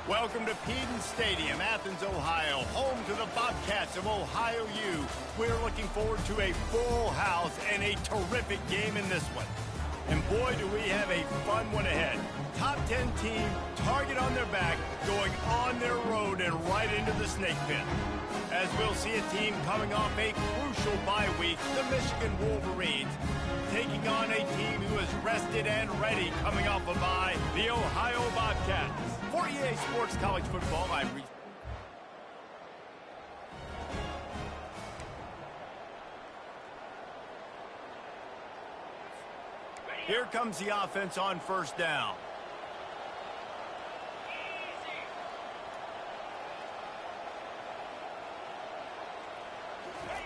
Welcome to Peden Stadium, Athens, Ohio, home to the Bobcats of Ohio U. We're looking forward to a full house and a terrific game in this one. And boy, do we have a fun one ahead. Top 10 team, target on their back, going on their road and right into the snake pit. As we'll see a team coming off a crucial bye week, the Michigan Wolverines, taking on a team who is rested and ready coming off a bye, the Ohio Bobcats. For EA Sports College Football, I'm Reese. Here comes the offense on first down.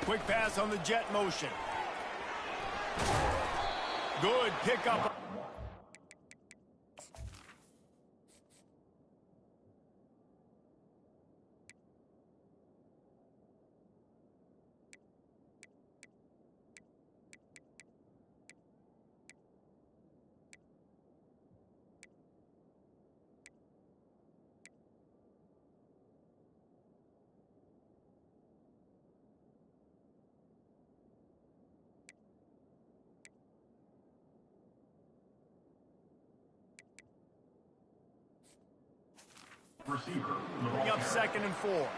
Quick pass on the jet motion. Good pickup. Bring up 2nd and 4.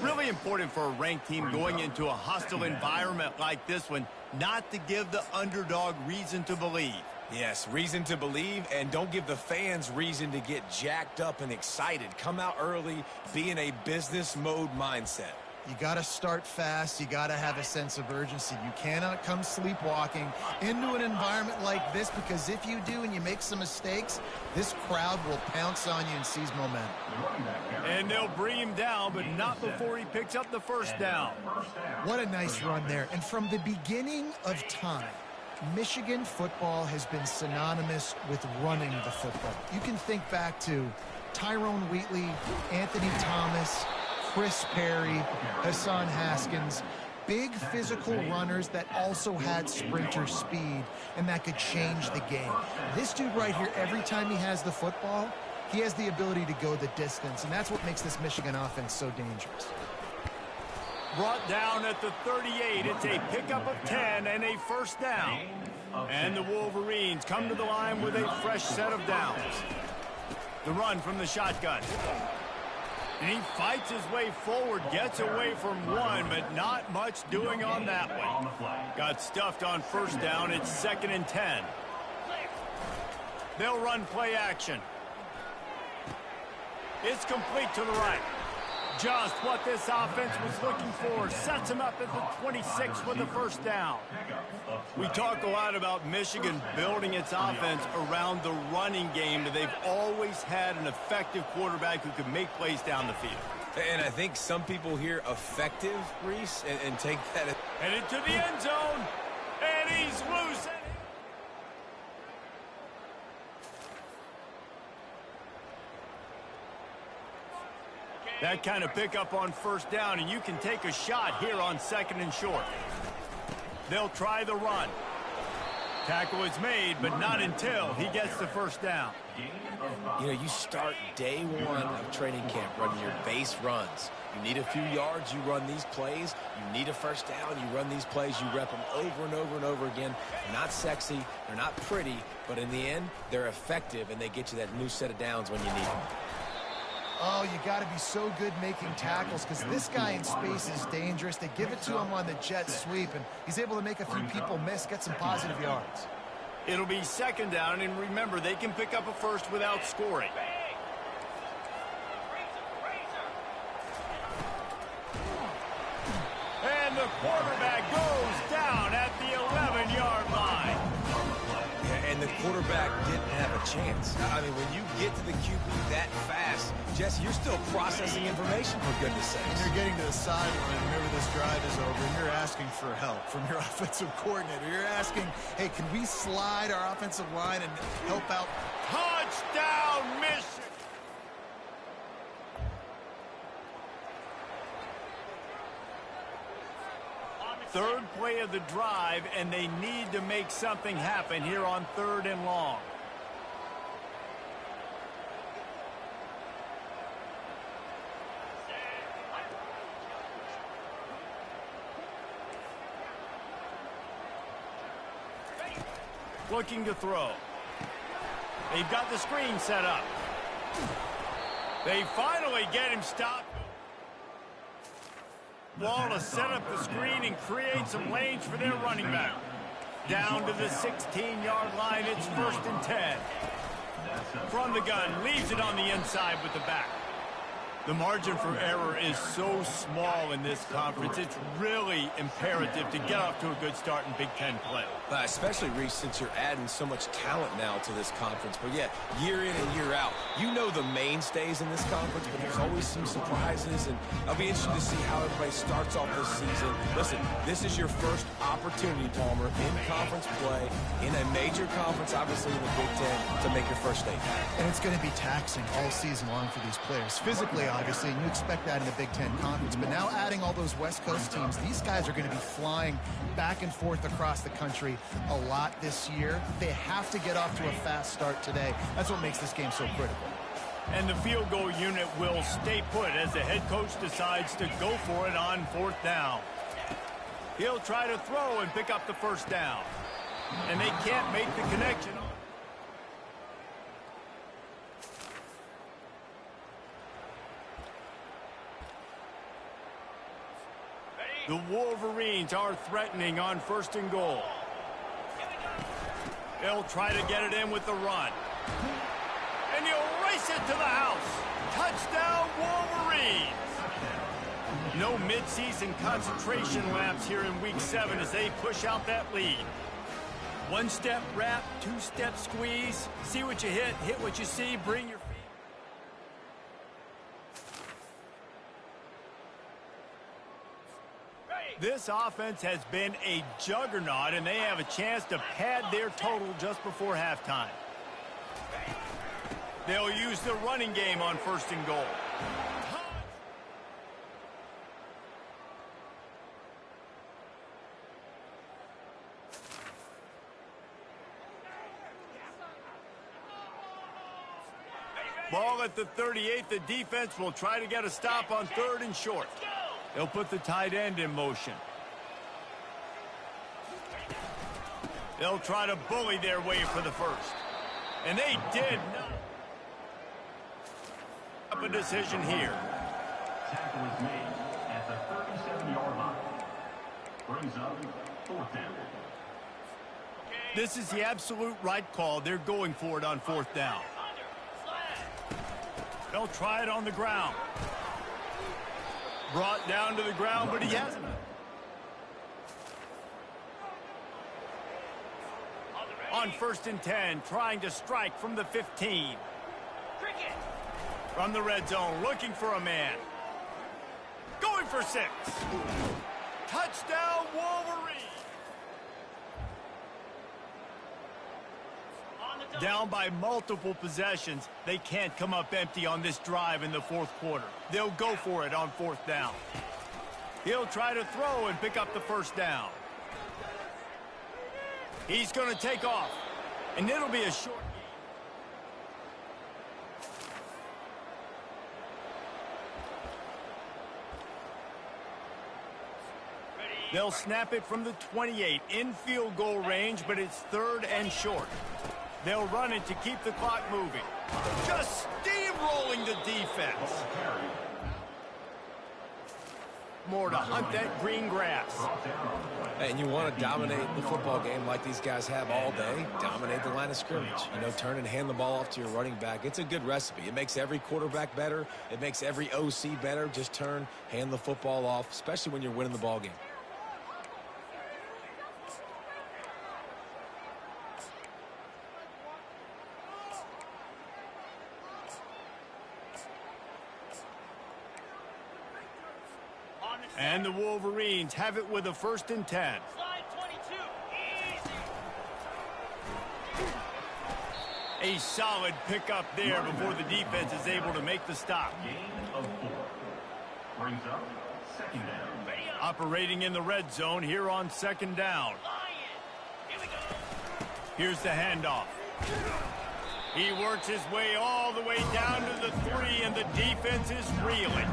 Really important for a ranked team going into a hostile environment like this one, not to give the underdog reason to believe. Yes, reason to believe, and don't give the fans reason to get jacked up and excited. Come out early, be in a business mode mindset. You got to start fast. You got to have a sense of urgency. You cannot come sleepwalking into an environment like this, because if you do and you make some mistakes, this crowd will pounce on you and seize momentum. And they'll bring him down, but not before he picks up the first down. What a nice run there. And from the beginning of time, Michigan football has been synonymous with running the football. You can think back to Tyrone Wheatley, Anthony Thomas, Chris Perry, Hassan Haskins, big physical runners that also had sprinter speed and that could change the game. This dude right here, every time he has the football, he has the ability to go the distance, and that's what makes this Michigan offense so dangerous. Brought down at the 38. It's a pickup of 10 and a first down. And the Wolverines come to the line with a fresh set of downs. The run from the shotgun. And he fights his way forward, gets away from one, but not much doing on that one. Got stuffed on first down. It's 2nd and 10. They'll run play action. It's complete to the right. Just what this offense was looking for. Sets him up at the 26 with the first down. We talk a lot about Michigan building its offense around the running game, but they've always had an effective quarterback who can make plays down the field. And I think some people hear effective, Reese, and take that. Headed to the end zone, and he's loose. That kind of pickup on first down, and you can take a shot here on 2nd and short. They'll try the run. Tackle is made, but not until he gets the first down. You know, you start day one of training camp running your base runs. You need a few yards, you run these plays. You need a first down, you run these plays. You rep them over and over and over again. They're not sexy, they're not pretty, but in the end, they're effective, and they get you that new set of downs when you need them. Oh, you got to be so good making tackles, because this guy in space is dangerous. They give it to him on the jet sweep, and he's able to make a few people miss, get some positive yards. It'll be 2nd down, and remember, they can pick up a first without scoring. And the quarterback goes down at the 11-yard line. Yeah, and the quarterback didn't have a chance. I mean, when you get to the QB that fast, Jesse, you're still processing information, for goodness sakes. And you're getting to the sideline whenever this drive is over, and you're asking for help from your offensive coordinator. You're asking, hey, can we slide our offensive line and help out? Touchdown, Michigan! Third play of the drive, and they need to make something happen here on 3rd and long. looking to throw. They've got the screen set up. They finally get him stopped. Ball to set up the screen and create some lanes for their running back. Down to the 16-yard line, it's 1st and 10. From the gun, leaves it on the inside with the back. The margin for error is so small in this conference, it's really imperative to get off to a good start in Big Ten play. Especially, Reese, since you're adding so much talent now to this conference. But, yeah, year in and year out, you know the mainstays in this conference, but there's always some surprises, and I'll be interested to see how everybody starts off this season. Listen, this is your first opportunity, Palmer, in conference play, in a major conference, obviously in the Big Ten, to make your first statement. And it's going to be taxing all season long for these players. Physically, obviously, and you expect that in the Big Ten Conference. But now adding all those West Coast teams, these guys are going to be flying back and forth across the country a lot this year. They have to get off to a fast start today. That's what makes this game so critical. And the field goal unit will stay put as the head coach decides to go for it on 4th down. He'll try to throw and pick up the 1st down. And they can't make the connection. The Wolverines are threatening on 1st and goal. They'll try to get it in with the run. And he'll race it to the house. Touchdown, Wolverines! No midseason concentration laps here in Week 7 as they push out that lead. 1-step wrap, 2-step squeeze. See what you hit what you see, bring your feet. This offense has been a juggernaut, and they have a chance to pad their total just before halftime. They'll use the running game on 1st and goal. Ball at the 38. The defense will try to get a stop on 3rd and short. They'll put the tight end in motion. They'll try to bully their way for the 1st. And they did not have a decision here. Tackle is made at the 37-yard line. Brings up 4th down. This is the absolute right call. They're going for it on 4th down. They'll try it on the ground. Brought down to the ground, but he hasn't. On 1st and 10, trying to strike from the 15. From the red zone, looking for a man. Going for 6. Touchdown, Wolverines! Down by multiple possessions, they can't come up empty on this drive in the 4th quarter. They'll go for it on 4th down. He'll try to throw and pick up the 1st down. He's going to take off, and it'll be a short game. They'll snap it from the 28 in field goal range, but it's 3rd and short. They'll run it to keep the clock moving. Just steamrolling the defense. More to hunt that green grass. And you want to dominate the football game like these guys have all day. Dominate the line of scrimmage. You know, turn and hand the ball off to your running back. It's a good recipe. It makes every quarterback better. It makes every OC better. Just turn, hand the football off, especially when you're winning the ball game. And the Wolverines have it with a 1st and 10. Slide 22. Easy. A solid pickup there before the defense is able to make the stop. Gain of 4. Brings up 2nd down. Operating in the red zone here on 2nd down. Here we go. Here's the handoff. He works his way all the way down to the 3, and the defense is reeling.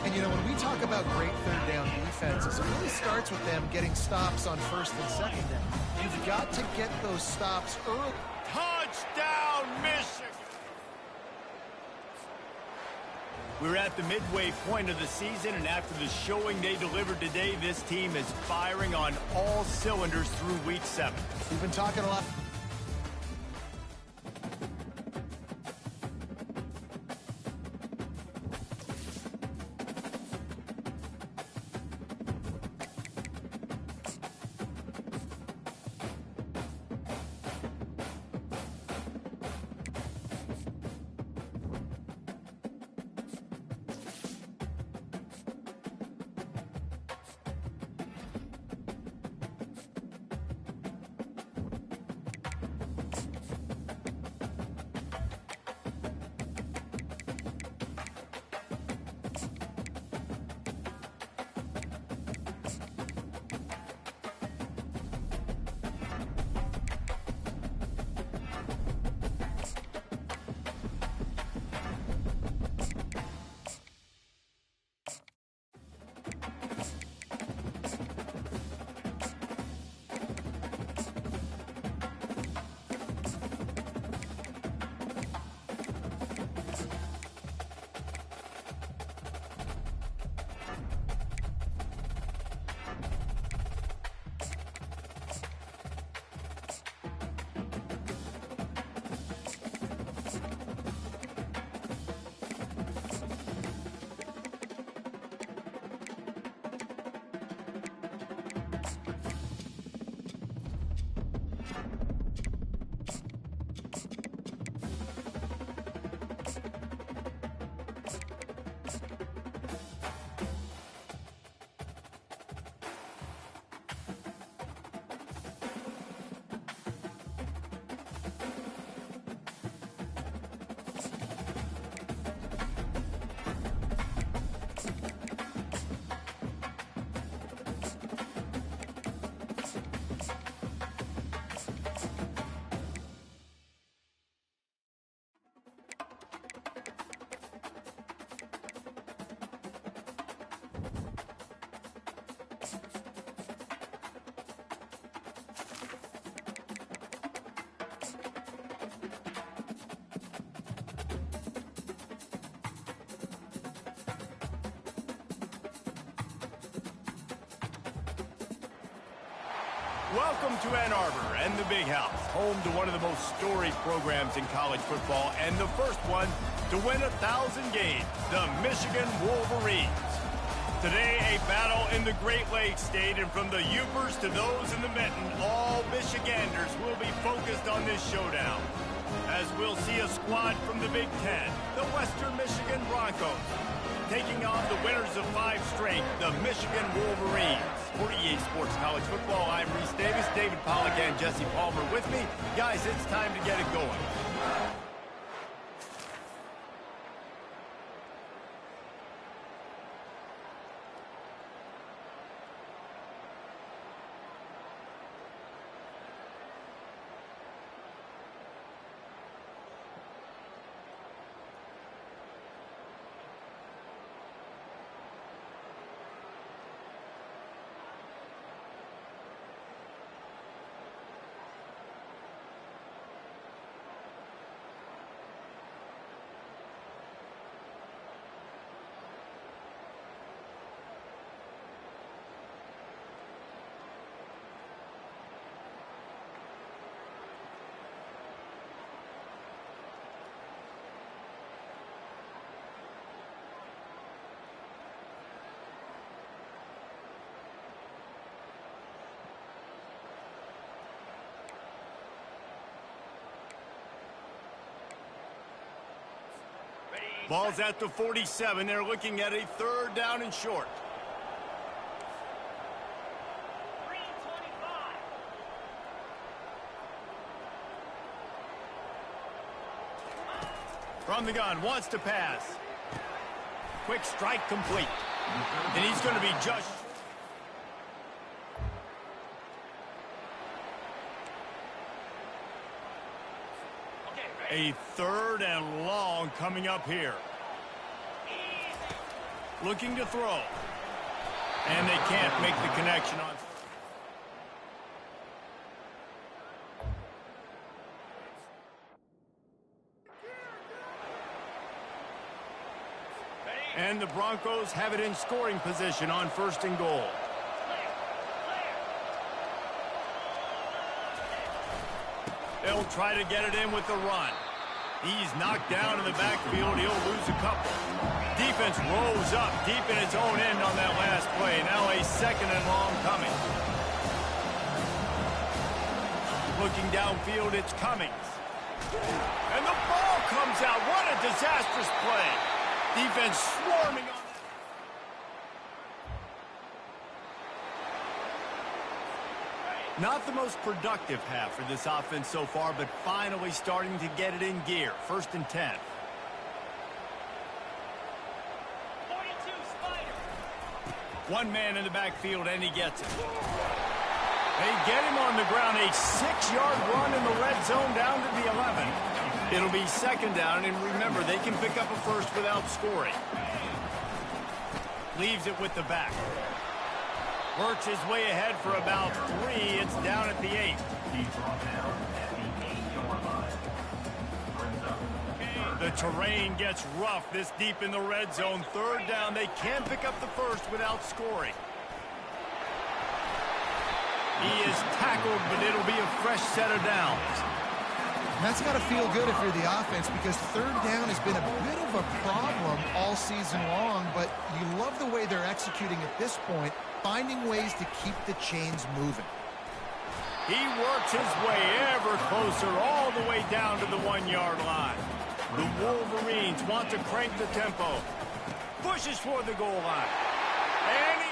And, you know, when we talk about great third down defenses, it really starts with them getting stops on first and second down. You've got to get those stops early. Touchdown, Michigan! We're at the midway point of the season, and after the showing they delivered today, this team is firing on all cylinders through week 7. We've been talking a lot. Welcome to Ann Arbor and the Big House, home to one of the most storied programs in college football, and the first one to win 1,000 games, the Michigan Wolverines. Today, a battle in the Great Lakes State, and from the Upers to those in the Mitten, all Michiganders will be focused on this showdown, as we'll see a squad from the Big Ten, the Western Michigan Broncos, taking on the winners of 5 straight, the Michigan Wolverines. For EA Sports College Football, I'm Reese Davis, David Pollack, and Jesse Palmer with me. Guys, it's time to get it going. Ball's at the 47. They're looking at a 3rd down and short. 325. From the gun, wants to pass. Quick strike complete. And he's going to be just... A 3rd and long coming up here. Looking to throw. And they can't make the connection on. And the Broncos have it in scoring position on 1st and goal. They'll try to get it in with the run. He's knocked down in the backfield. He'll lose a couple. Defense rolls up deep in its own end on that last play. Now a 2nd and long coming. Looking downfield, it's Cummings. And the ball comes out. What a disastrous play. Defense swarming on. Not the most productive half for this offense so far, but finally starting to get it in gear. 1st and 10. 42 Spider. One man in the backfield, and he gets it. They get him on the ground. A 6-yard run in the red zone down to the 11. It'll be 2nd down, and remember, they can pick up a first without scoring. Leaves it with the back. Works his way ahead for about 3. It's down at the 8. He's brought down at the 8-yard line. Brings up. The terrain gets rough this deep in the red zone. 3rd down. They can pick up the first without scoring. He is tackled, but it'll be a fresh set of downs. And that's got to feel good if you're the offense, because 3rd down has been a bit of a problem all season long, but you love the way they're executing at this point, finding ways to keep the chains moving. He works his way ever closer all the way down to the 1-yard line. The Wolverines want to crank the tempo. Pushes for the goal line. And he...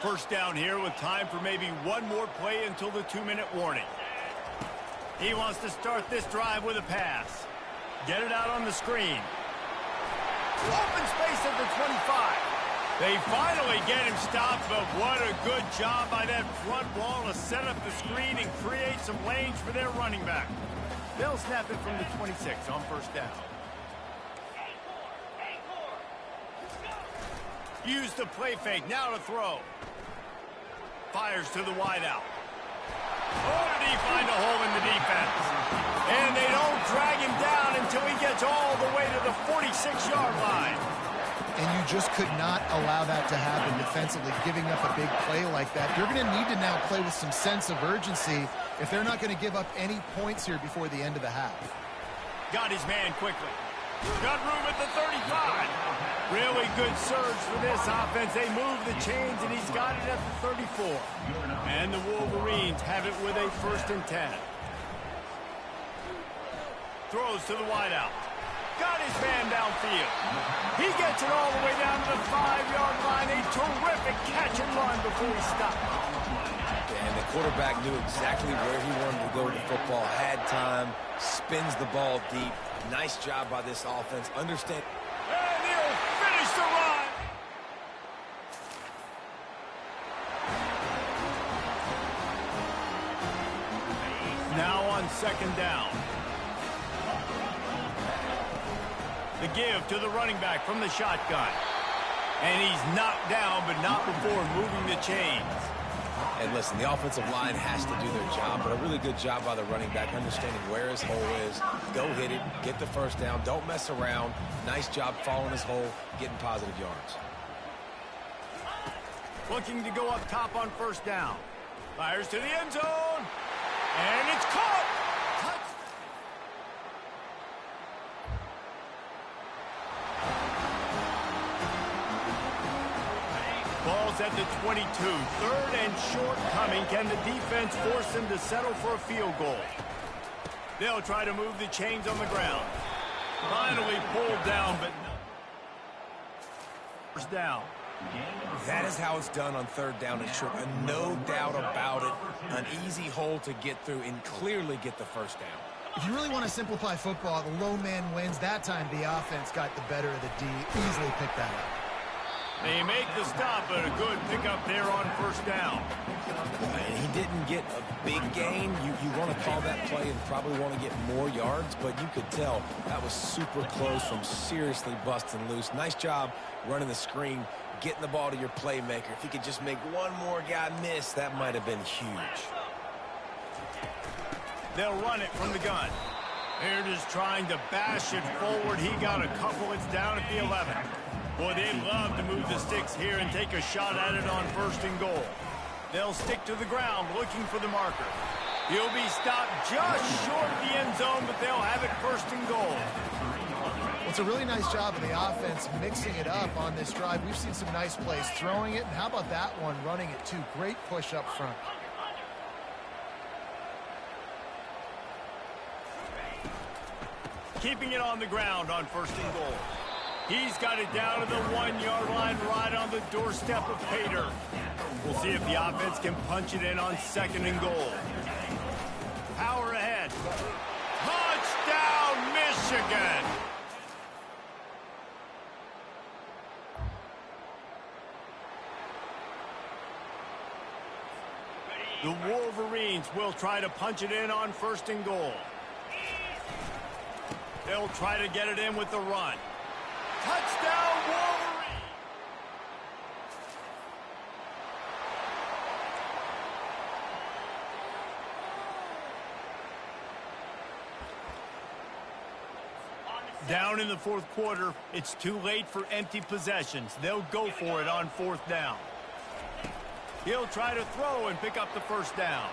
First down here with time for maybe one more play until the 2-minute warning. He wants to start this drive with a pass. Get it out on the screen. Open space at the 25. They finally get him stopped, but what a good job by that front wall to set up the screen and create some lanes for their running back. They'll snap it from the 26 on 1st down. Use the play fake, now to throw. Fires to the wideout. Oh, did he find a hole in the defense? And they don't drag him down until he gets all the way to the 46-yard line. And you just could not allow that to happen defensively, giving up a big play like that. You're going to need to now play with some sense of urgency if they're not going to give up any points here before the end of the half. Got his man quickly. Got room at the 35. Really good surge for this offense. They move the chains, and he's got it at the 34. And the Wolverines have it with a 1st and 10. Throws to the wideout. Got his man downfield. He gets it all the way down to the 5-yard line. A terrific catch and run before he stopped. And the quarterback knew exactly where he wanted to go with the football. Had time. Spins the ball deep. Nice job by this offense. Understand. And he'll finish the run. Now on 2nd down. The give to the running back from the shotgun. And he's knocked down, but not before moving the chains. And listen, the offensive line has to do their job, but a really good job by the running back, understanding where his hole is. Go hit it, get the 1st down, don't mess around. Nice job following his hole, getting positive yards. Looking to go up top on 1st down. Fires to the end zone. And it's caught. Ball's at the 22. 3rd and short coming. Can the defense force them to settle for a field goal? They'll try to move the chains on the ground. Finally pulled down, but no. 1st down. That is how it's done on 3rd down and short. And no doubt about it. An easy hole to get through and clearly get the 1st down. If you really want to simplify football, the low man wins. That time the offense got the better of the D. Easily picked that up. They make the stop, but a good pickup there on first down. And he didn't get a big gain. You want to call that play and probably want to get more yards, but you could tell that was super close from seriously busting loose. Nice job running the screen, getting the ball to your playmaker. If he could just make one more guy miss, that might have been huge. They'll run it from the gun. They're just trying to bash it forward. He got a couple. It's down at the 11. Boy, they'd love to move the sticks here and take a shot at it on first and goal. They'll stick to the ground looking for the marker. He'll be stopped just short of the end zone, but they'll have it first and goal. It's a really nice job of the offense mixing it up on this drive. We've seen some nice plays throwing it, and how about that one running it too? Great push up front. Keeping it on the ground on first and goal. He's got it down to the 1-yard line right on the doorstep of Pater. We'll see if the offense can punch it in on second and goal. Power ahead. Touchdown, Michigan! The Wolverines will try to punch it in on first and goal. They'll try to get it in with the run. Touchdown, Wolverines! Down in the fourth quarter, it's too late for empty possessions. They'll go for it on fourth down. He'll try to throw and pick up the first down.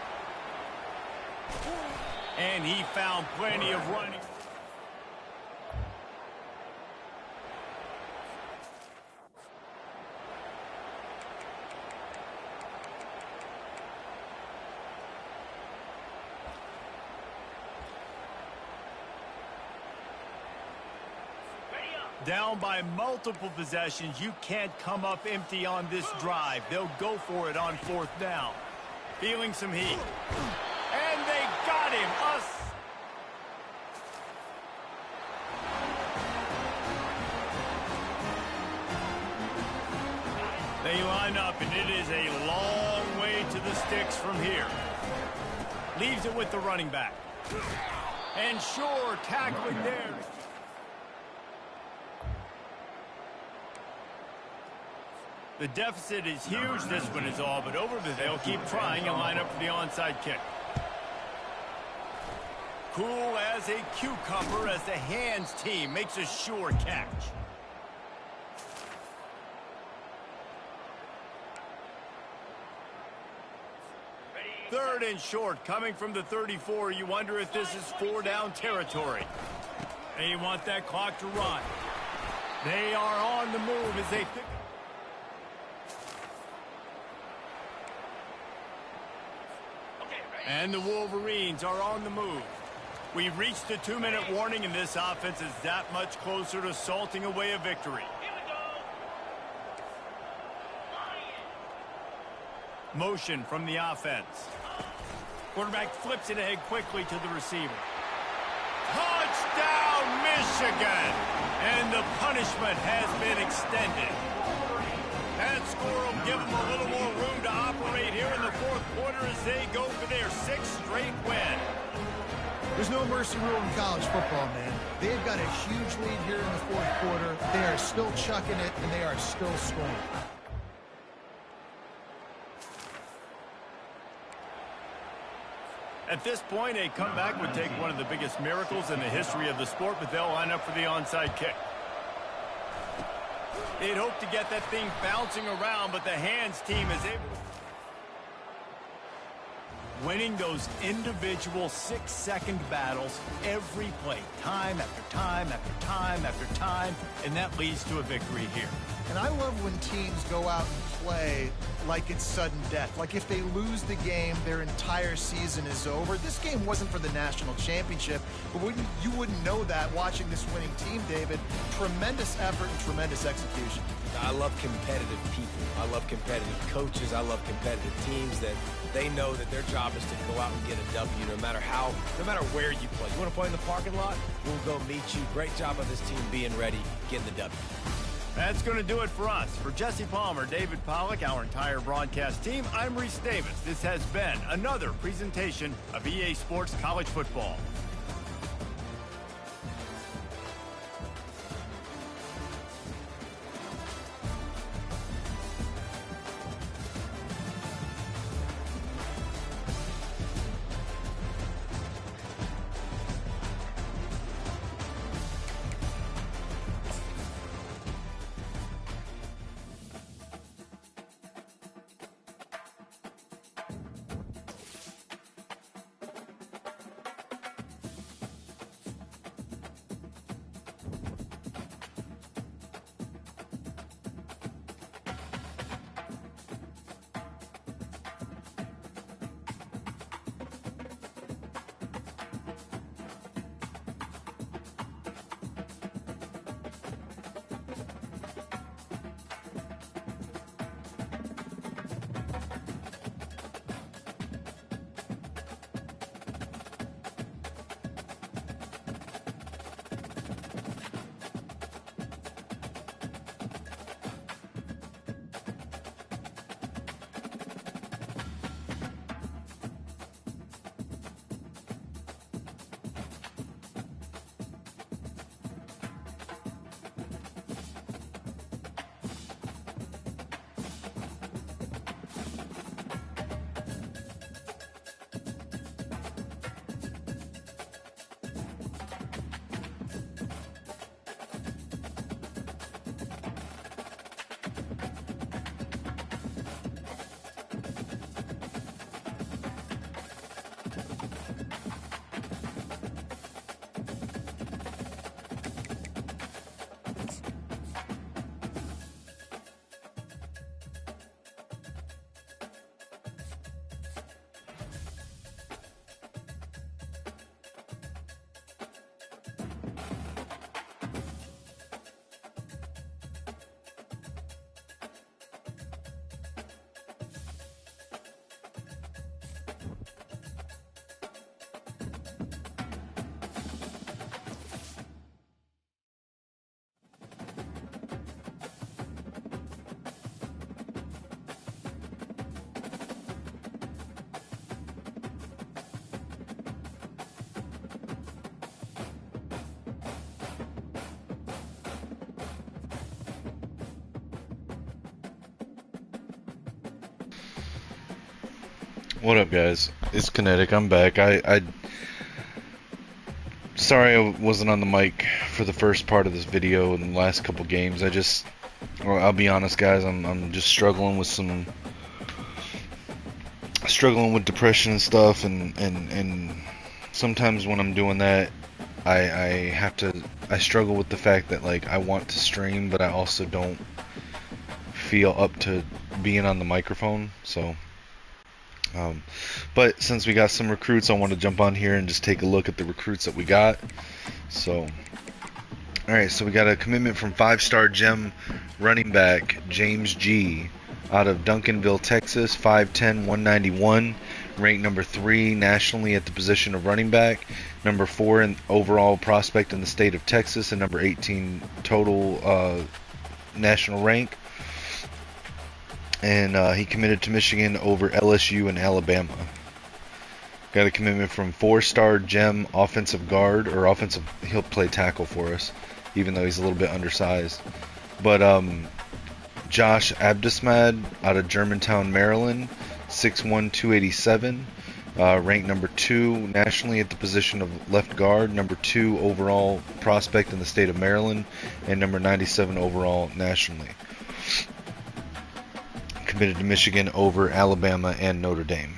And he found plenty of running. Down by multiple possessions, you can't come up empty on this drive. They'll go for it on fourth down. Feeling some heat. And they got him. They line up, and it is a long way to the sticks from here. Leaves it with the running back. And Shore tackling there. The deficit is huge. This one is all but over, but they'll keep trying and line up for the onside kick. Cool as a cucumber as the hands team makes a sure catch. Third and short coming from the 34. You wonder if this is 4-down territory. They want that clock to run. They are on the move as they pick. And the Wolverines are on the move. We've reached the 2-minute warning, and this offense is that much closer to salting away a victory. Motion from the offense. Quarterback flips it ahead quickly to the receiver. Touchdown, Michigan! And the punishment has been extended. That score will give them a little more room to operate here in the fourth quarter as they go for their 6th straight win. There's no mercy rule in college football, man. They've got a huge lead here in the fourth quarter. They are still chucking it, and they are still scoring. At this point, a comeback would take one of the biggest miracles in the history of the sport, but they'll line up for the onside kick. They'd hope to get that thing bouncing around, but the hands team is able to winning those individual 6-second battles every play, time after time after time after time, and that leads to a victory here. And I love when teams go out and play like it's sudden death. Like if they lose the game, their entire season is over. This game wasn't for the national championship, but you wouldn't know that watching this winning team, David. Tremendous effort and tremendous execution. I love competitive people. I love competitive coaches. I love competitive teams that they know that their job is to go out and get a W no matter where you play. You want to play in the parking lot? We'll go meet you. Great job of this team being ready, getting the W. That's going to do it for us. For Jesse Palmer, David Pollack, our entire broadcast team, I'm Reese Davis. This has been another presentation of EA Sports College Football. What up, guys? It's Kinetic. I'm back. Sorry I wasn't on the mic for the first part of this video in the last couple games. I'll be honest, guys. I'm just struggling with depression and stuff, and sometimes when I'm doing that, I struggle with the fact that, like, I want to stream, but I also don't feel up to being on the microphone. So. But since we got some recruits, I want to jump on here and just take a look at the recruits that we got. So, alright, so we got a commitment from 5-star gem running back James G. out of Duncanville, Texas, 5'10", 191, ranked number 3 nationally at the position of running back, number 4 in overall prospect in the state of Texas, and number 18 total national rank. And he committed to Michigan over LSU and Alabama. Got a commitment from 4-star gem offensive guard, or offensive, he'll play tackle for us, even though he's a little bit undersized. But Josh Abdesmad out of Germantown, Maryland, 6'1", 287, ranked number 2 nationally at the position of left guard, number 2 overall prospect in the state of Maryland, and number 97 overall nationally. Committed to Michigan over Alabama and Notre Dame.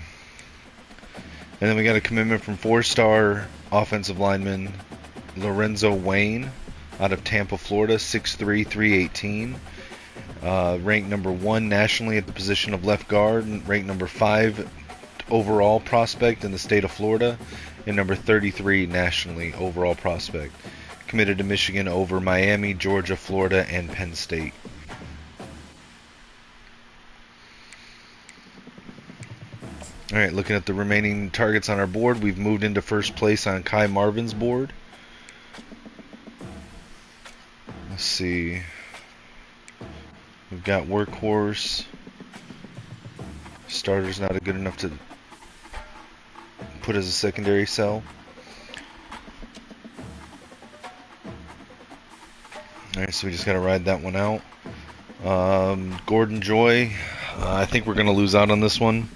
And then we got a commitment from 4-star offensive lineman Lorenzo Wayne out of Tampa, Florida, 6'3", 318, ranked number 1 nationally at the position of left guard, ranked number 5 overall prospect in the state of Florida, and number 33 nationally overall prospect. Committed to Michigan over Miami, Georgia, Florida, and Penn State. Alright, looking at the remaining targets on our board, we've moved into first place on Kai Marvin's board. Let's see. We've got workhorse. Starter's not good enough to put as a secondary cell. Alright, so we just got to ride that one out. Gordon Joy, I think we're going to lose out on this one.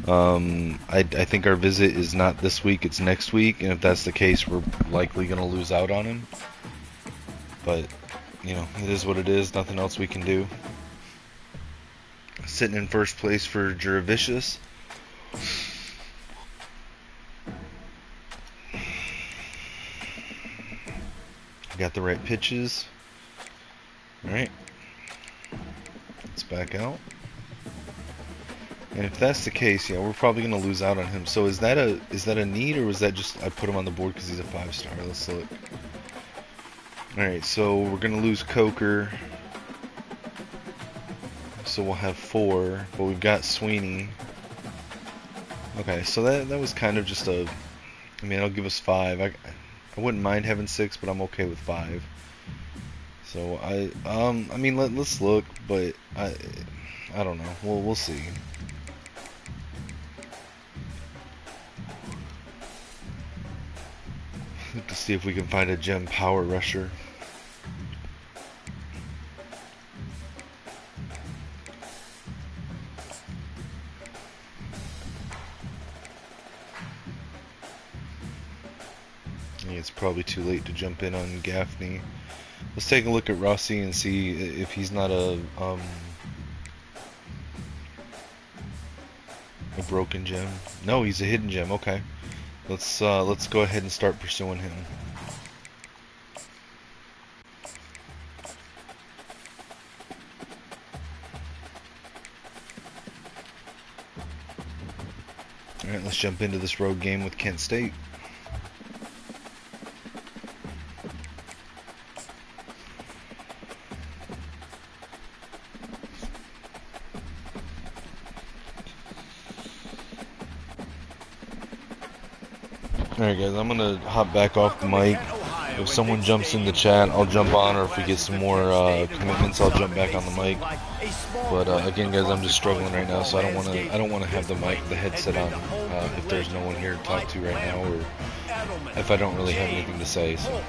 I think our visit is not this week, it's next week, and if that's the case, we're likely going to lose out on him. But, you know, it is what it is, nothing else we can do. Sitting in first place for Juravicious. Got the right pitches. Alright. Let's back out. And if that's the case, yeah, we're probably going to lose out on him. So is that a need, or was that just I put him on the board because he's a 5-star? Let's look. Alright, so we're going to lose Coker. So we'll have 4, but we've got Sweeney. Okay, so that was kind of just a, I mean, it'll give us 5. I wouldn't mind having 6, but I'm okay with 5. So I mean, let's look, but I don't know. We'll see. To see if we can find a gem power rusher. It's probably too late to jump in on Gaffney. Let's take a look at Rossi and see if he's not a broken gem. No, he's a hidden gem. Okay, let's go ahead and start pursuing him. All right, let's jump into this road game with Kent State. Alright guys, I'm gonna hop back off the mic. If someone jumps in the chat, I'll jump on, or if we get some more commitments, I'll jump back on the mic. But again guys, I'm just struggling right now, so I don't wanna have the headset on if there's no one here to talk to right now, or if I don't really have anything to say. So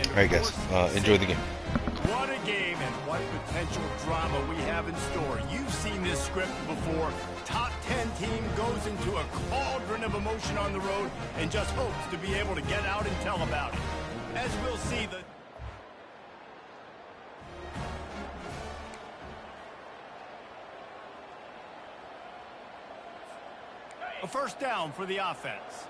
alright guys, enjoy the game. What a game, and what potential drama we have in store. You've seen this script before. Top 10 team goes into a cauldron of emotion on the road and just hopes to be able to get out and tell about it. As we'll see, a first down for the offense.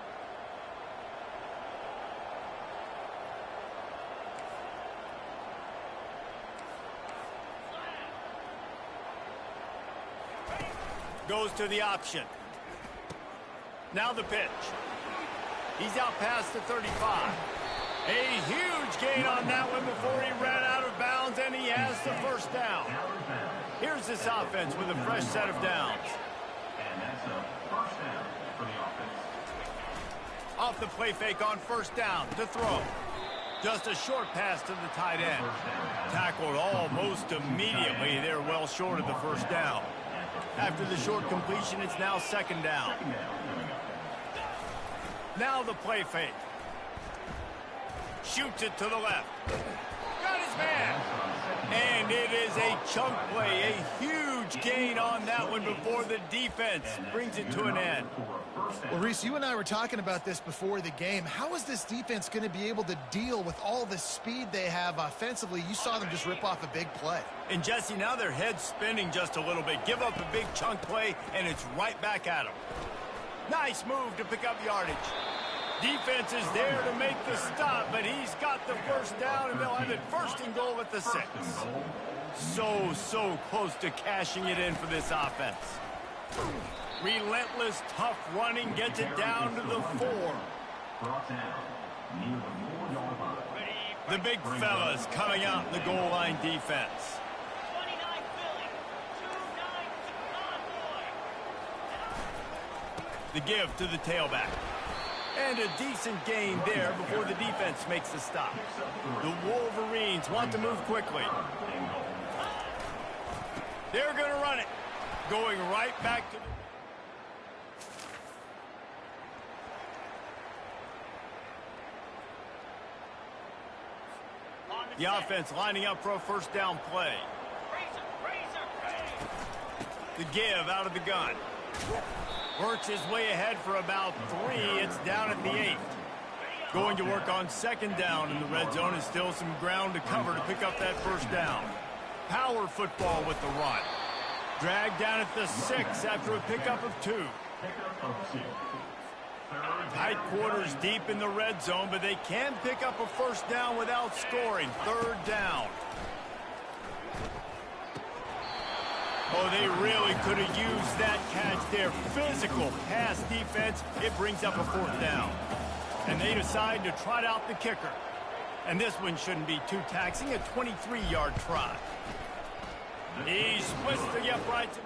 Goes to the option. Now the pitch. He's out past the 35. A huge gain on that one before he ran out of bounds, and he has the first down. Here's this offense with a fresh set of downs. And that's a first down for the offense. Off the play fake on first down to throw. Just a short pass to the tight end. Tackled almost immediately. They're well short of the first down. After the short completion, it's now second down. Now the play fake. Shoots it to the left. Got his man. And it is a chunk play. A huge gain on that one before the defense brings it to an end. Well, Reese, you and I were talking about this before the game. How is this defense going to be able to deal with all the speed they have offensively? You saw them just rip off a big play. And Jesse, now their head's spinning just a little bit. Give up a big chunk play, and it's right back at them. Nice move to pick up yardage. Defense is there to make the stop, but he's got the first down, and they'll have it first and goal at the 6. So close to cashing it in for this offense. Relentless, tough running gets it down to the 4. The big fellas coming out in the goal line defense. The give to the tailback. And a decent gain there before the defense makes the stop. The Wolverines want to move quickly. They're going to run it. Going right back to the offense lining up for a first down play. The give out of the gun. Works his way ahead for about 3. It's down at the 8. Going to work on second down in the red zone. Is still some ground to cover to pick up that first down. Power football with the run. Dragged down at the 6 after a pickup of 2. Tight quarters deep in the red zone, but they can pick up a first down without scoring. Third down. Oh, they really could have used that catch there. Physical pass defense. It brings up a fourth down. And they decide to trot out the kicker. And this one shouldn't be too taxing. A 23-yard try. He splits the uprights.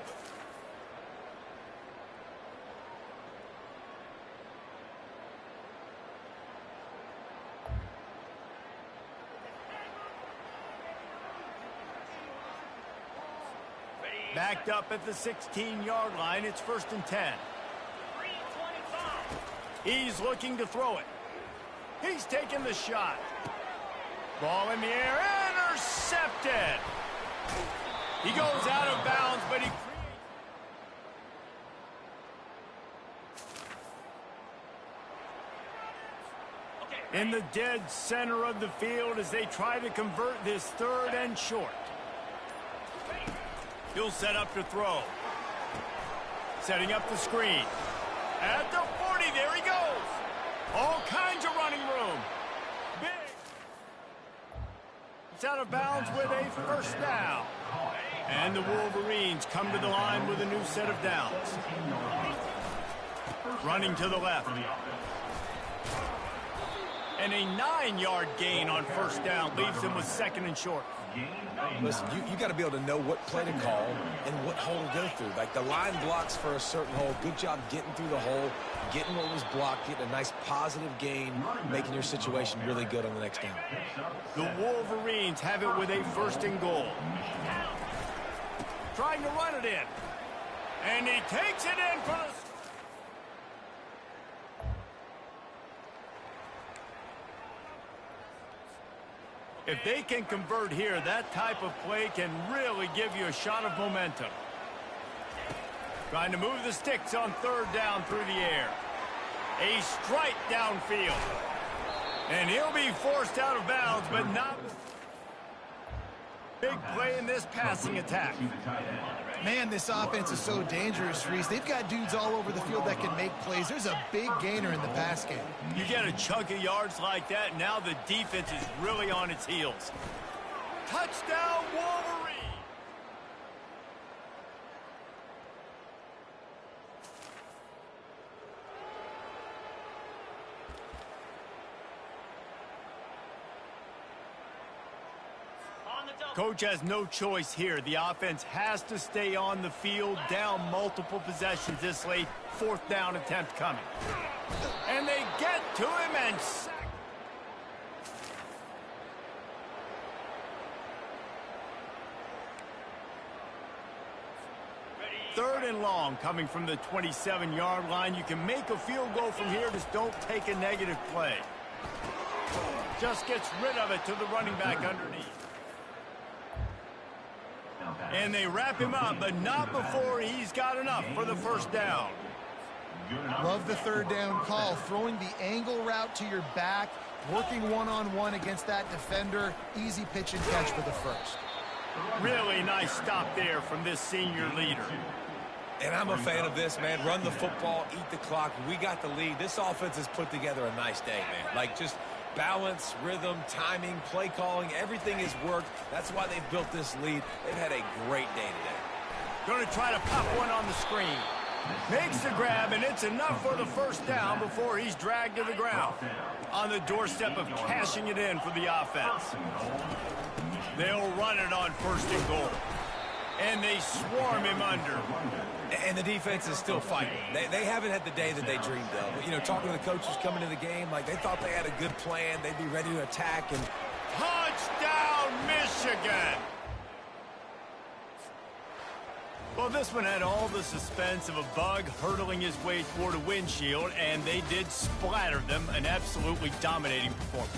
Backed up at the 16-yard line. It's 1st and 10. He's looking to throw it. He's taking the shot. Ball in the air. Intercepted. He goes out of bounds, but he in the dead center of the field as they try to convert this 3rd and short. He'll set up to throw. Setting up the screen. At the 40, there he goes. All kinds of running room. Big. It's out of bounds with a first down. And the Wolverines come to the line with a new set of downs. Running to the left. And a 9-yard gain on first down leaves them with 2nd and short. Listen, you got to be able to know what play to call and what hole to go through. Like the line blocks for a certain hole. Good job getting through the hole, getting what was blocked, getting a nice positive gain, making your situation really good on the next down. The Wolverines have it with a 1st and goal. Trying to run it in. And he takes it in for the... If they can convert here, that type of play can really give you a shot of momentum. Trying to move the sticks on 3rd down through the air. A strike downfield. And he'll be forced out of bounds, but not... Big play in this passing attack. Man, this offense is so dangerous, Reese. They've got dudes all over the field that can make plays. There's a big gainer in the pass game. You get a chunk of yards like that, now the defense is really on its heels. Touchdown, Wolverine! Coach has no choice here. The offense has to stay on the field, down multiple possessions this late. 4th down attempt coming. And they get to him and sack. Third and long coming from the 27-yard line. You can make a field goal from here. Just don't take a negative play. Just gets rid of it to the running back underneath. And they wrap him up, but not before he's got enough for the first down. Love the 3rd down call. Throwing the angle route to your back, working one-on-one against that defender. Easy pitch and catch for the first. Really nice stop there from this senior leader. And I'm a fan of this, man. Run the football, eat the clock. We got the lead. This offense has put together a nice day, man. Like just balance, rhythm, timing, play calling, everything has worked. That's why they've built this lead. They've had a great day today. Going to try to pop one on the screen. Makes the grab, and it's enough for the first down before he's dragged to the ground. On the doorstep of cashing it in for the offense. They'll run it on 1st and goal. And they swarm him under. And the defense is still fighting. They haven't had the day that they dreamed of. You know, talking to the coaches coming to the game, like they thought they had a good plan. They'd be ready to attack. And touchdown, Michigan! Well, this one had all the suspense of a bug hurtling his way toward a windshield, and they did splatter them. An absolutely dominating performance.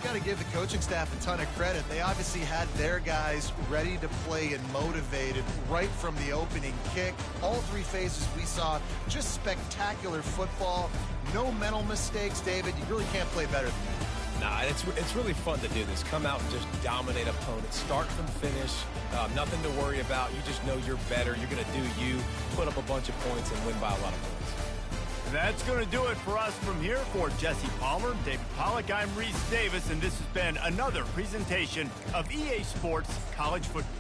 Got to give the coaching staff a ton of credit. They obviously had their guys ready to play and motivated right from the opening kick. All three phases we saw just spectacular football. No mental mistakes, David. You really can't play better than that. Nah, it's really fun to do this. Come out and just dominate opponents. Start from finish. Nothing to worry about. You just know you're better. You're going to do you, put up a bunch of points, and win by a lot of points. That's going to do it for us from here. For Jesse Palmer, David Pollack, I'm Reese Davis, and this has been another presentation of EA Sports College Football.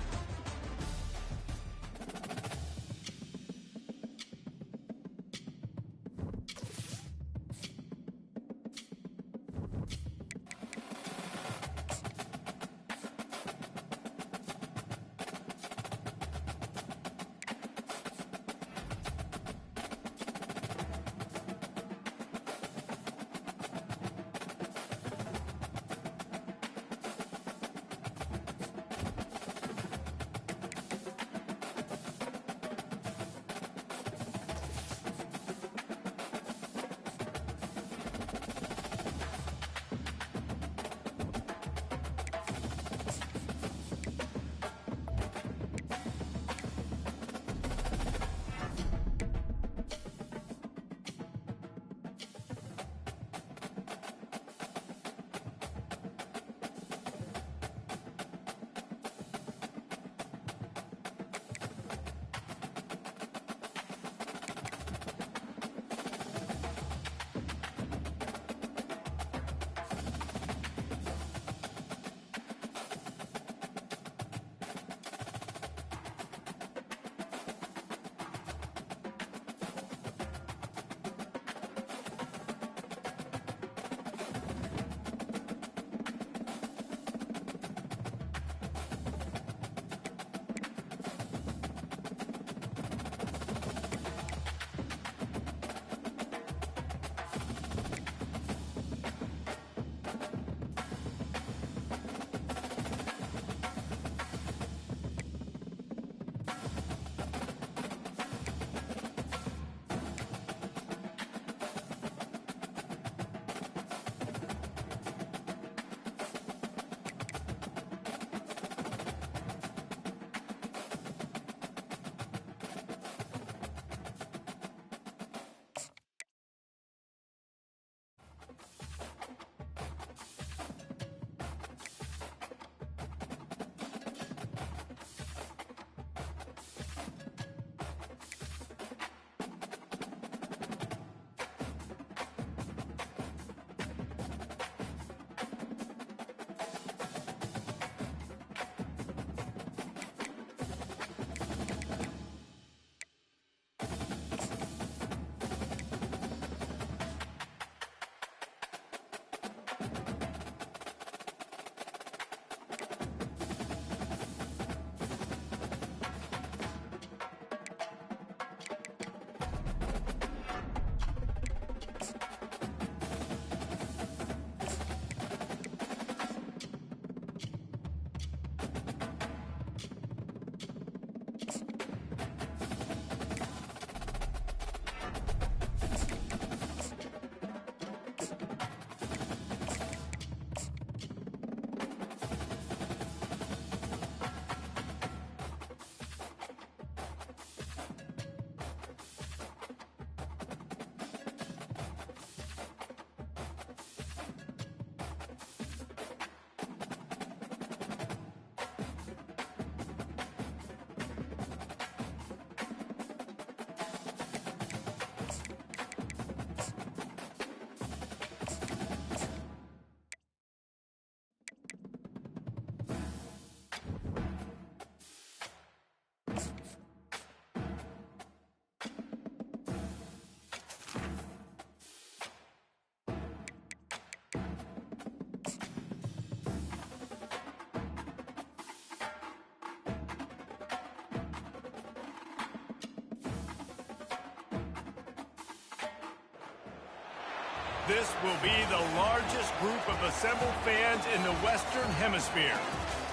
This will be the largest group of assembled fans in the Western Hemisphere.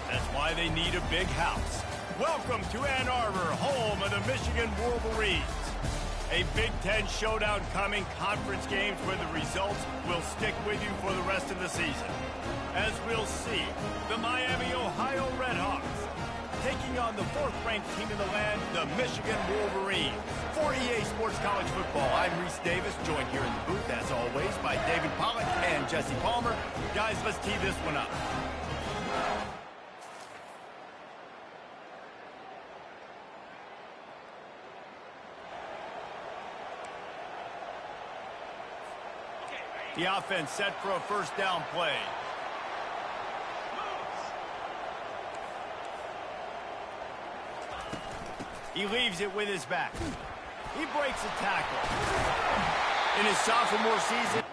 That's why they need a big house. Welcome to Ann Arbor, home of the Michigan Wolverines. A Big Ten showdown coming, conference games where the results will stick with you for the rest of the season. As we'll see, the Miami, Ohio Redhawks taking on the fourth-ranked team in the land, the Michigan Wolverines. For EA Sports College Football, I'm Reese Davis, joined here in the booth, as always, by David Pollack and Jesse Palmer. Guys, let's tee this one up. The offense set for a first down play. He leaves it with his back. He breaks a tackle. In his sophomore season,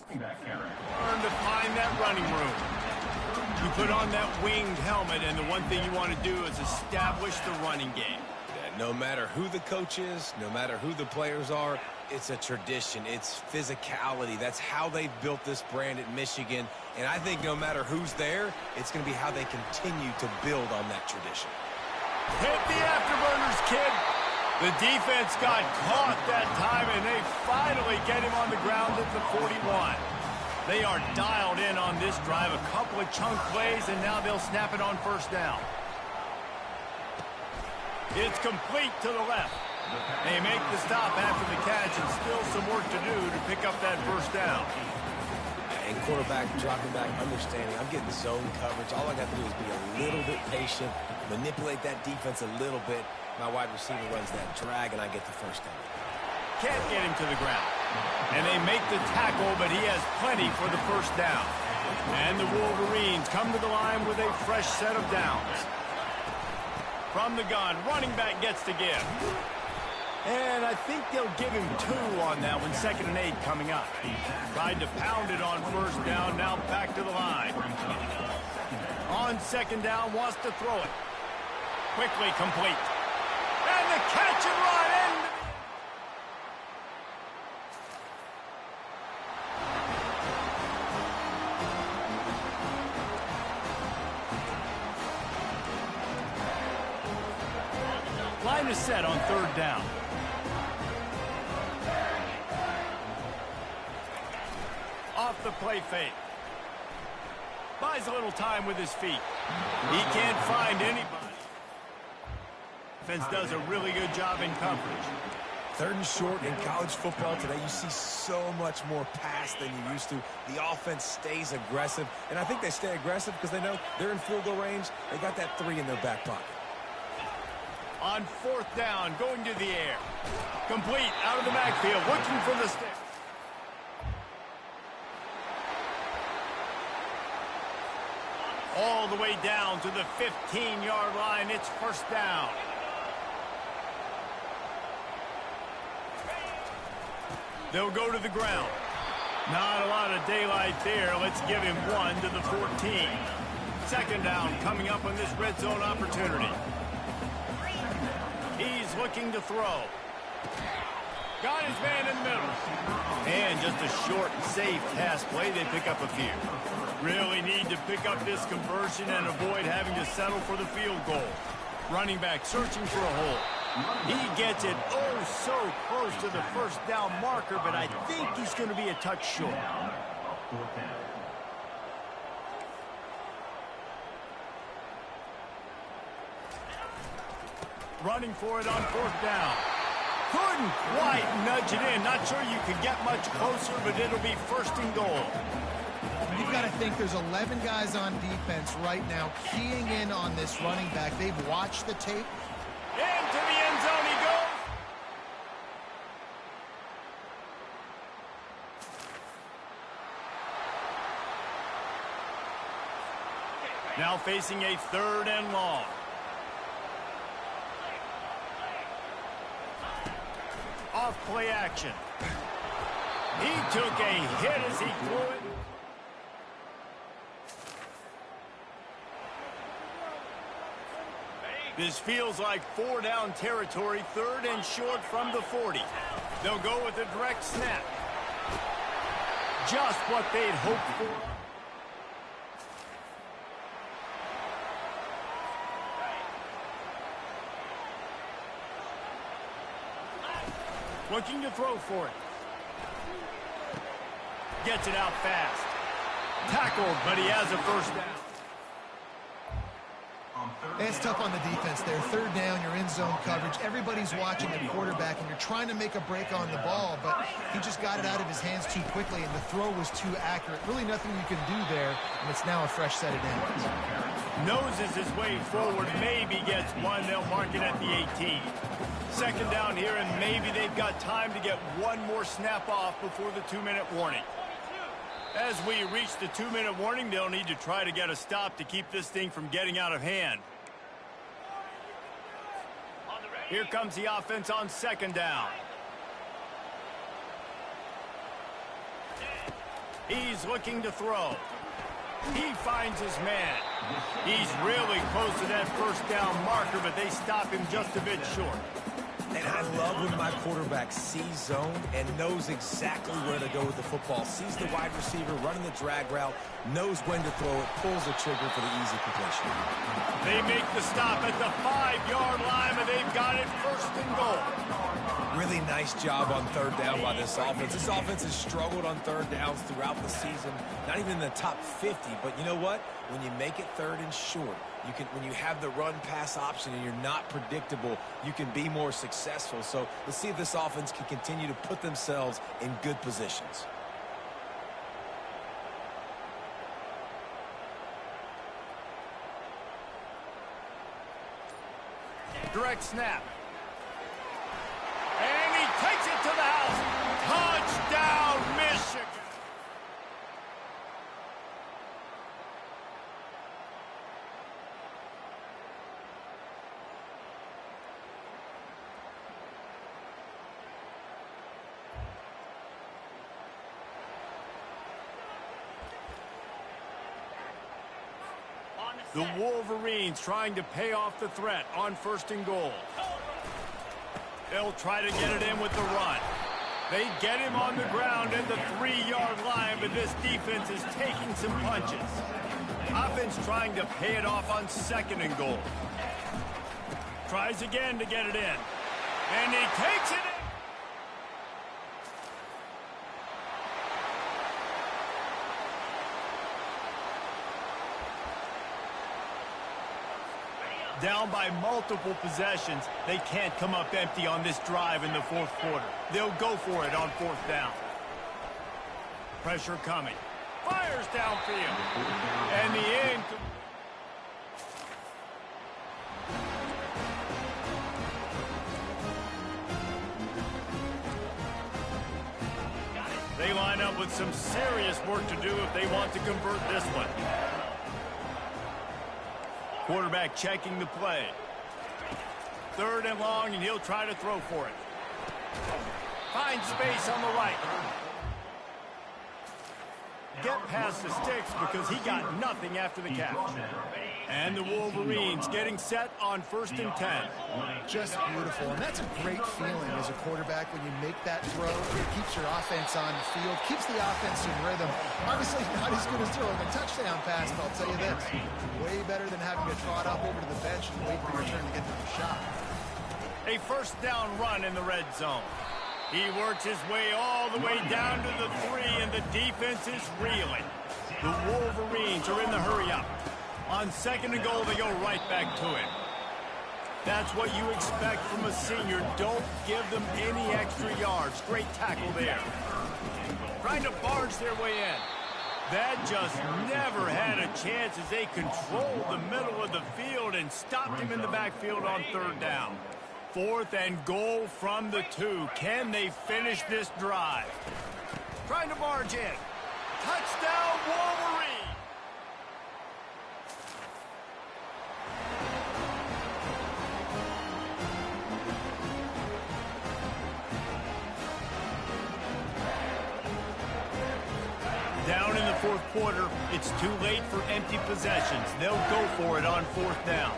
learn to find that running room. You put on that winged helmet, and the one thing you want to do is establish the running game. No matter who the coach is, no matter who the players are, it's a tradition. It's physicality. That's how they built this brand at Michigan. And I think no matter who's there, it's going to be how they continue to build on that tradition. Hit the afterburners, kid. The defense got caught that time, and they finally get him on the ground at the 41. They are dialed in on this drive. A couple of chunk plays, and now they'll snap it on first down. It's complete to the left. They make the stop after the catch, and still some work to do to pick up that first down. And quarterback dropping back, understanding I'm getting zone coverage. All I got to do is be a little bit patient, manipulate that defense a little bit. My wide receiver runs that drag, and I get the first down. Can't get him to the ground. And they make the tackle, but he has plenty for the first down. And the Wolverines come to the line with a fresh set of downs. From the gun, running back gets to give. And I think they'll give him 2 on that one. 2nd and 8 coming up. Tried to pound it on first down, now back to the line. On 2nd down, wants to throw it. Quickly complete. And the catch and run end. Line is set on 3rd down. Off the play fake. Buys a little time with his feet. He can't find anybody. Defense does a really good job in coverage. 3rd and short in college football today, you see so much more pass than you used to. The offense stays aggressive, and I think they stay aggressive because they know they're in field goal range. They got that 3 in their back pocket. On 4th down, going to the air. Complete out of the backfield, looking for the stick. All the way down to the 15-yard line. It's first down. They'll go to the ground. Not a lot of daylight there. Let's give him 1 to the 14. 2nd down coming up on this red zone opportunity. He's looking to throw. Got his man in the middle. And just a short, safe pass play. They pick up a few. Really need to pick up this conversion and avoid having to settle for the field goal. Running back searching for a hole. He gets it oh so close to the first down marker, but I think he's going to be a touch short. running for it on 4th down. Couldn't quite nudge it in. Not sure you could get much closer, but it'll be 1st and goal. You've got to think there's 11 guys on defense right now keying in on this running back. They've watched the tape. Into the end zone he goes. Now facing a 3rd and long. Off play action. He took a hit as he threw it. This feels like 4 down territory, 3rd and short from the 40. They'll go with a direct snap. Just what they'd hoped for. Looking to throw for it. Gets it out fast. Tackled, but he has a 1st down. It's tough on the defense there. 3rd down, you're in zone coverage. Everybody's watching the quarterback, and you're trying to make a break on the ball, but he just got it out of his hands too quickly, and the throw was too accurate. Really nothing you can do there, and it's now a fresh set of downs. Noses his way forward, maybe gets one. They'll mark it at the 18. 2nd down here, and maybe they've got time to get one more snap off before the 2-minute warning. As we reach the 2-minute warning, they'll need to try to get a stop to keep this thing from getting out of hand. Here comes the offense on 2nd down. He's looking to throw. He finds his man. He's really close to that 1st down marker, but they stop him just a bit short. And I love when my quarterback sees zone and knows exactly where to go with the football. Sees the wide receiver running the drag route, knows when to throw it, pulls the trigger for the easy completion. They make the stop at the 5-yard line, and they've got it 1st and goal. Really nice job on 3rd down by this offense. This offense has struggled on 3rd downs throughout the season. Not even in the top 50, but you know what? When you make it 3rd and short, when you have the run-pass option and you're not predictable, you can be more successful. So let's see if this offense can continue to put themselves in good positions. Direct snap. And he takes it to the house. Touchdown, Michigan. The Wolverines trying to pay off the threat on 1st and goal. They'll try to get it in with the run. They get him on the ground at the 3-yard line, but this defense is taking some punches. Offense trying to pay it off on 2nd and goal. Tries again to get it in. And he takes it in. Down by multiple possessions, they can't come up empty on this drive in the 4th quarter. They'll go for it on 4th down. Pressure coming. Fires downfield. And the end. They line up with some serious work to do if they want to convert this one. Quarterback checking the play. 3rd and long, and he'll try to throw for it. Finds space on the right. Get past the sticks because he got nothing after the catch. And the Wolverines getting set on 1st and 10. Just beautiful, and that's a great feeling as a quarterback when you make that throw. It keeps your offense on the field, keeps the offense in rhythm. Obviously not as good as throwing a touchdown pass, but I'll tell you this, way better than having to trot up over to the bench and wait for your turn to get to the shot. A 1st down run in the red zone. He works his way all the way down to the 3, and the defense is reeling. The Wolverines are in the hurry-up. On 2nd and goal, they go right back to him. That's what you expect from a senior. Don't give them any extra yards. Great tackle there. Trying to barge their way in. That just never had a chance as they controlled the middle of the field and stopped him in the backfield on third down. 4th and goal from the 2. Can they finish this drive? Trying to barge in. Touchdown, Wolverines! Down in the 4th quarter, it's too late for empty possessions. They'll go for it on 4th down.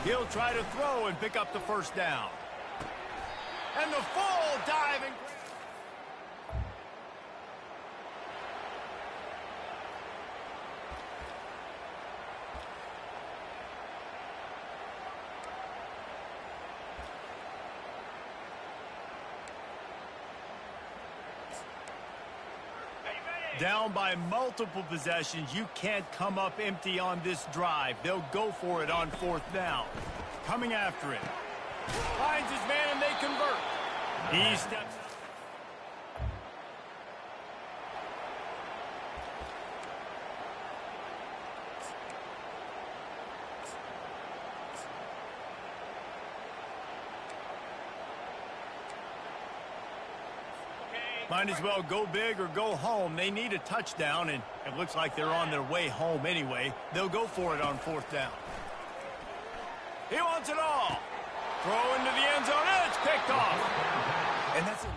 He'll try to throw and pick up the 1st down. And the full dive and grab. Down by multiple possessions. You can't come up empty on this drive. They'll go for it on 4th down. Coming after it. Finds his man and they convert. He steps up. Might as well go big or go home. They need a touchdown, and it looks like they're on their way home anyway. They'll go for it on 4th down. He wants it all. Throw into the end zone, and it's picked off. And that's it.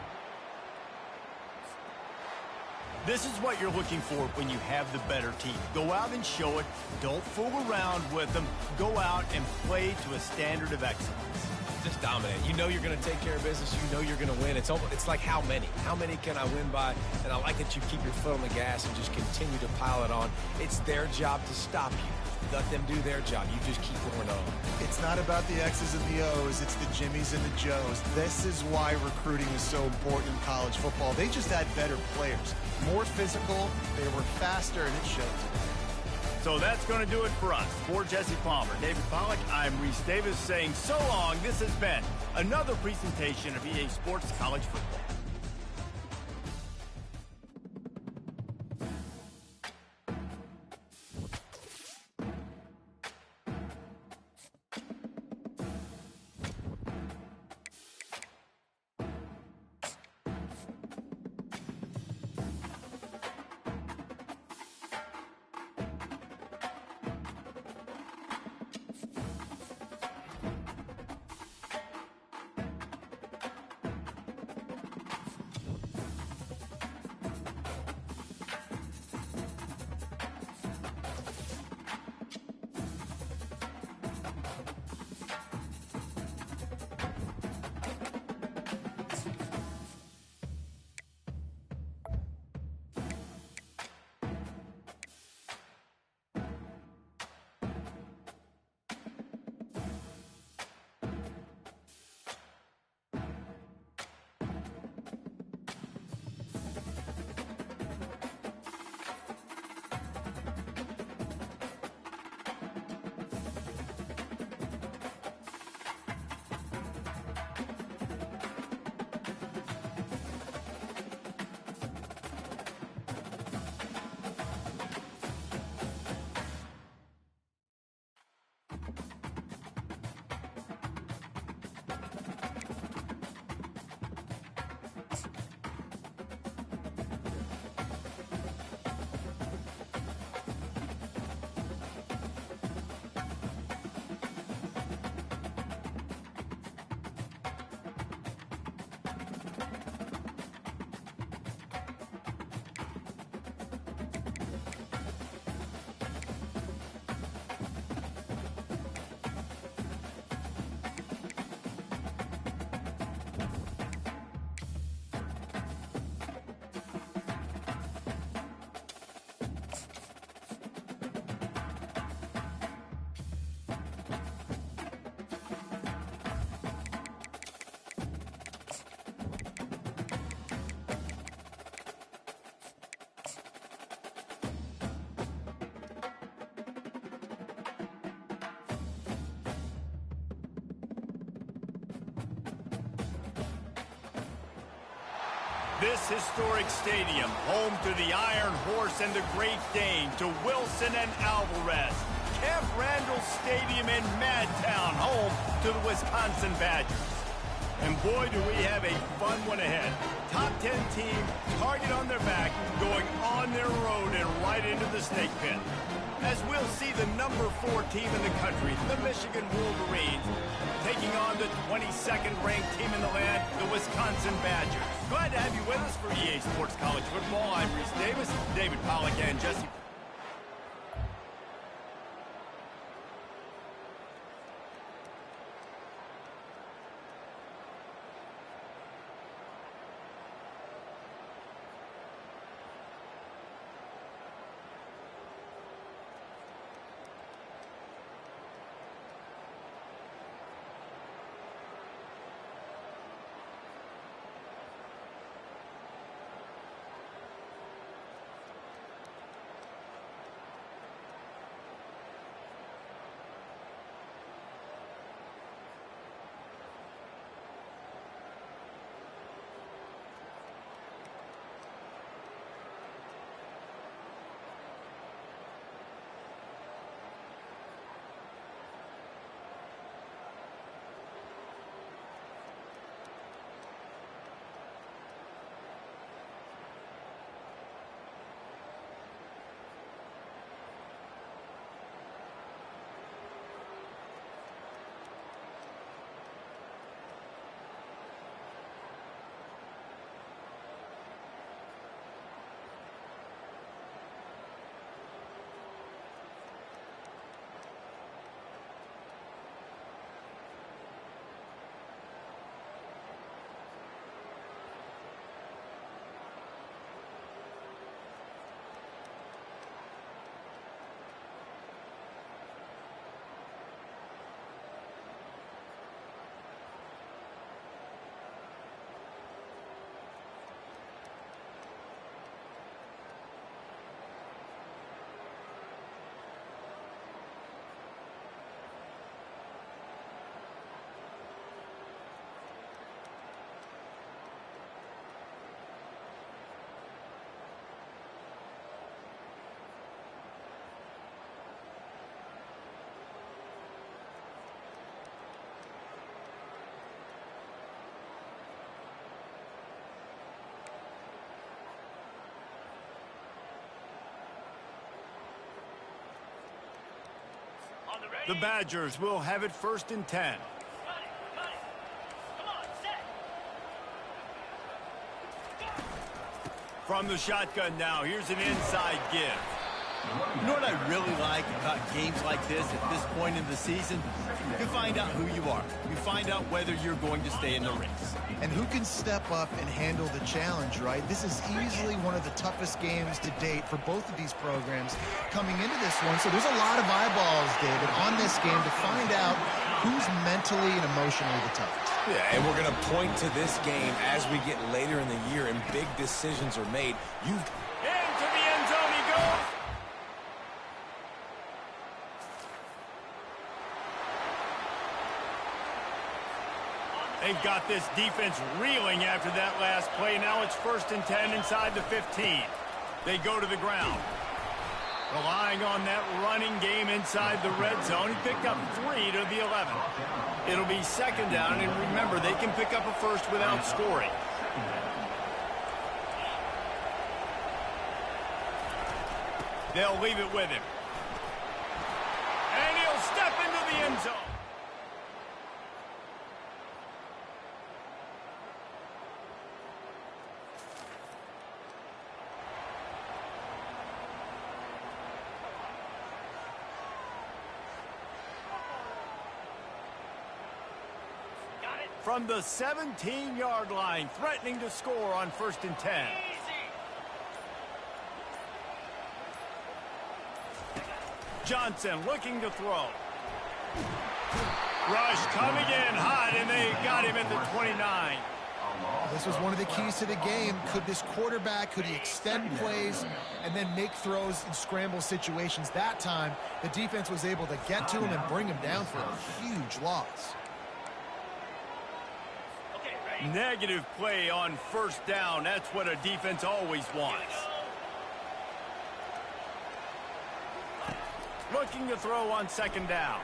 This is what you're looking for when you have the better team. Go out and show it. Don't fool around with them. Go out and play to a standard of excellence. Just dominate. You know you're going to take care of business. You know you're going to win. It's like how many? How many can I win by? And I like that you keep your foot on the gas and just continue to pile it on. It's their job to stop you. Let them do their job. You just keep going on. It's not about the X's and the O's. It's the Jimmies and the Joes. This is why recruiting is so important in college football. They just had better players. More physical. They were faster, and it shows. So that's going to do it for us. For Jesse Palmer, David Pollack, I'm Reese Davis saying so long. This has been another presentation of EA Sports College Football. this historic stadium, home to the Iron Horse and the Great Dane, to Wilson and Alvarez. Camp Randall Stadium in Madtown, home to the Wisconsin Badgers. And boy, do we have a fun one ahead. Top 10 team, target on their back, going on their road and right into the snake pit. As we'll see the number 4 team in the country, the Michigan Wolverines, taking on the 22nd ranked team in the land, the Wisconsin Badgers. Glad to have you with us for EA Sports College Football. I'm Reese Davis, David Pollack, and Jesse. The Badgers will have it 1st and 10. Cut it. Come on, set. From the shotgun now, here's an inside give. You know what I really like about games like this at this point in the season? You find out who you are. You find out whether you're going to stay in the race. And who can step up and handle the challenge, right? This is easily one of the toughest games to date for both of these programs coming into this one. So there's a lot of eyeballs, David, on this game to find out who's mentally and emotionally the toughest. Yeah, and we're going to point to this game as we get later in the year and big decisions are made. Into the end zone he goes. They've got this defense reeling after that last play. Now it's 1st and 10 inside the 15. They go to the ground. Relying on that running game inside the red zone. He picked up 3 to the 11. It'll be 2nd down, and remember, they can pick up a first without scoring. They'll leave it with him. And he'll step into the end zone. From the 17-yard line, threatening to score on 1st and 10. Johnson looking to throw. Rush coming in hot, and they got him at the 29. This was one of the keys to the game. Could this quarterback, could he extend plays and then make throws in scramble situations? That time, the defense was able to get to him and bring him down for a huge loss. Okay, ready? Negative play on first down. That's what a defense always wants. Looking to throw on second down.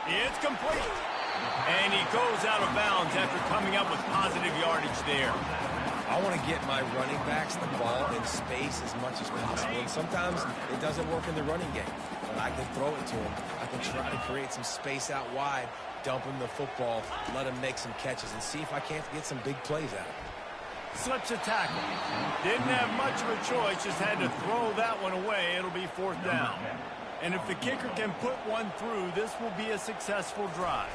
It's complete. And he goes out of bounds after coming up with positive yardage there. I want to get my running backs the ball in space as much as possible. And sometimes it doesn't work in the running game, but I can throw it to him. I can try to create some space out wide, dump him the football, let him make some catches, and see if I can't get some big plays out of him. Slips a tackle. Didn't have much of a choice, just had to throw that one away. It'll be fourth down. And if the kicker can put one through, this will be a successful drive.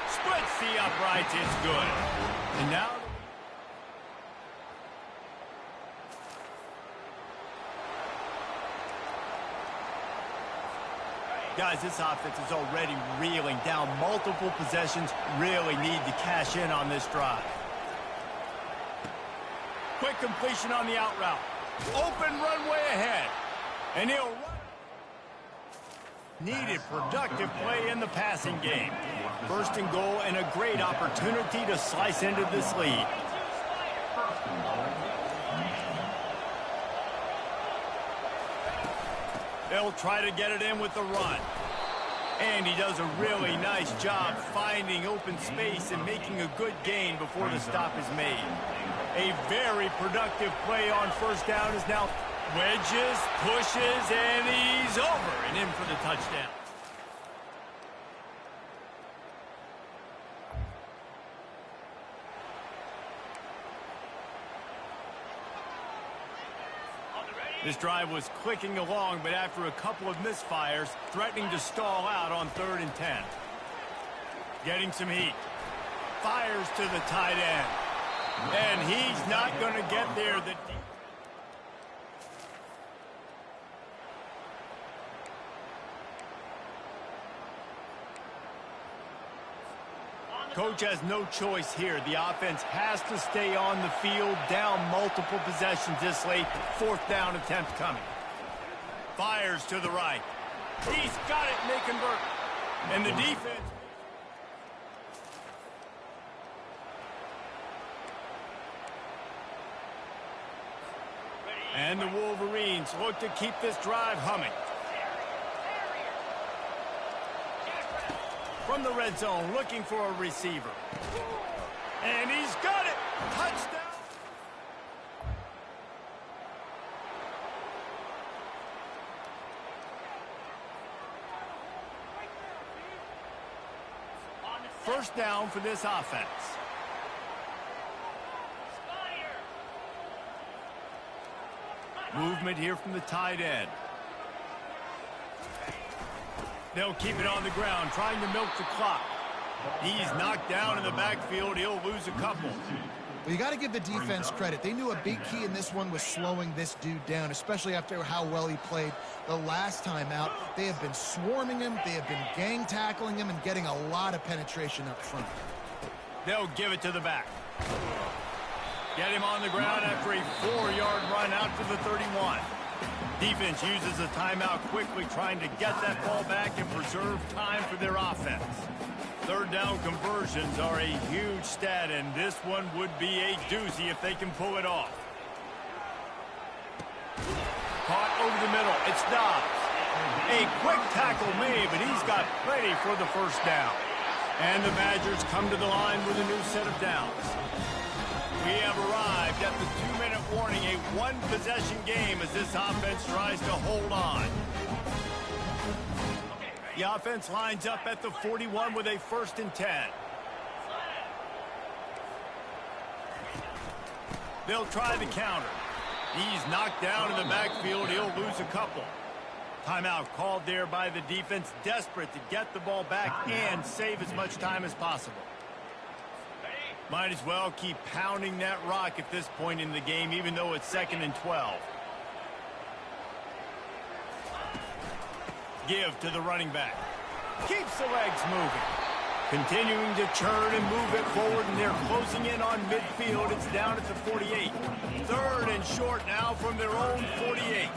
Splits the uprights, it's good. And now... Guys, this offense is already reeling down multiple possessions. Really need to cash in on this drive. Quick completion on the out route. Open runway ahead. And he'll run. Needed productive play in the passing game. First and goal and a great opportunity to slice into this lead. They'll try to get it in with the run. And he does a really nice job finding open space and making a good gain before the stop is made. A very productive play on first down is now wedges, pushes, and he's over and in for the touchdown. This drive was clicking along, but after a couple of misfires, threatening to stall out on 3rd and 10. Getting some heat. Fires to the tight end. And he's not going to get there. Coach has no choice here. The offense has to stay on the field, down multiple possessions this late. 4th down attempt coming. Fires to the right. He's got it, and they convert. And the defense... And the Wolverines look to keep this drive humming. From the red zone, looking for a receiver. And he's got it! Touchdown! First down for this offense. Movement here from the tight end. They'll keep it on the ground, trying to milk the clock. He's knocked down in the backfield. He'll lose a couple. Well, you got to give the defense credit. They knew a big key in this one was slowing this dude down, especially after how well he played the last time out. They have been swarming him. They have been gang tackling him and getting a lot of penetration up front. They'll give it to the back. Get him on the ground after a 4-yard run out to the 31. Defense uses a timeout quickly, trying to get that ball back and preserve time for their offense. 3rd down conversions are a huge stat, and this one would be a doozy if they can pull it off. Caught over the middle. It's Dobbs. A quick tackle made, but he's got plenty for the first down. And the Badgers come to the line with a new set of downs. We have arrived at the 2-minute warning, a one-possession game as this offense tries to hold on. The offense lines up at the 41 with a 1st and 10. They'll try the counter. He's knocked down in the backfield. He'll lose a couple. Timeout called there by the defense, desperate to get the ball back and save as much time as possible. Might as well keep pounding that rock at this point in the game, even though it's 2nd and 12. Give to the running back. Keeps the legs moving. Continuing to churn and move it forward, and they're closing in on midfield. It's down at the 48. 3rd and short now from their own 48.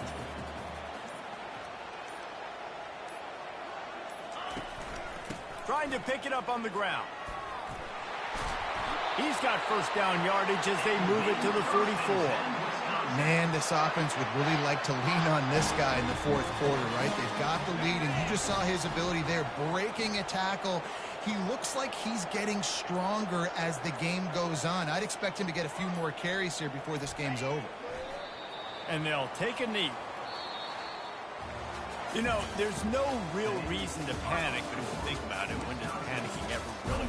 trying to pick it up on the ground. He's got first down yardage as they move it to the 44. Man, this offense would really like to lean on this guy in the fourth quarter, right? They've got the lead, and you just saw his ability there, breaking a tackle. He looks like he's getting stronger as the game goes on. I'd expect him to get a few more carries here before this game's over. And they'll take a knee. You know, there's no real reason to panic, but if you think about it, when does panicking ever really?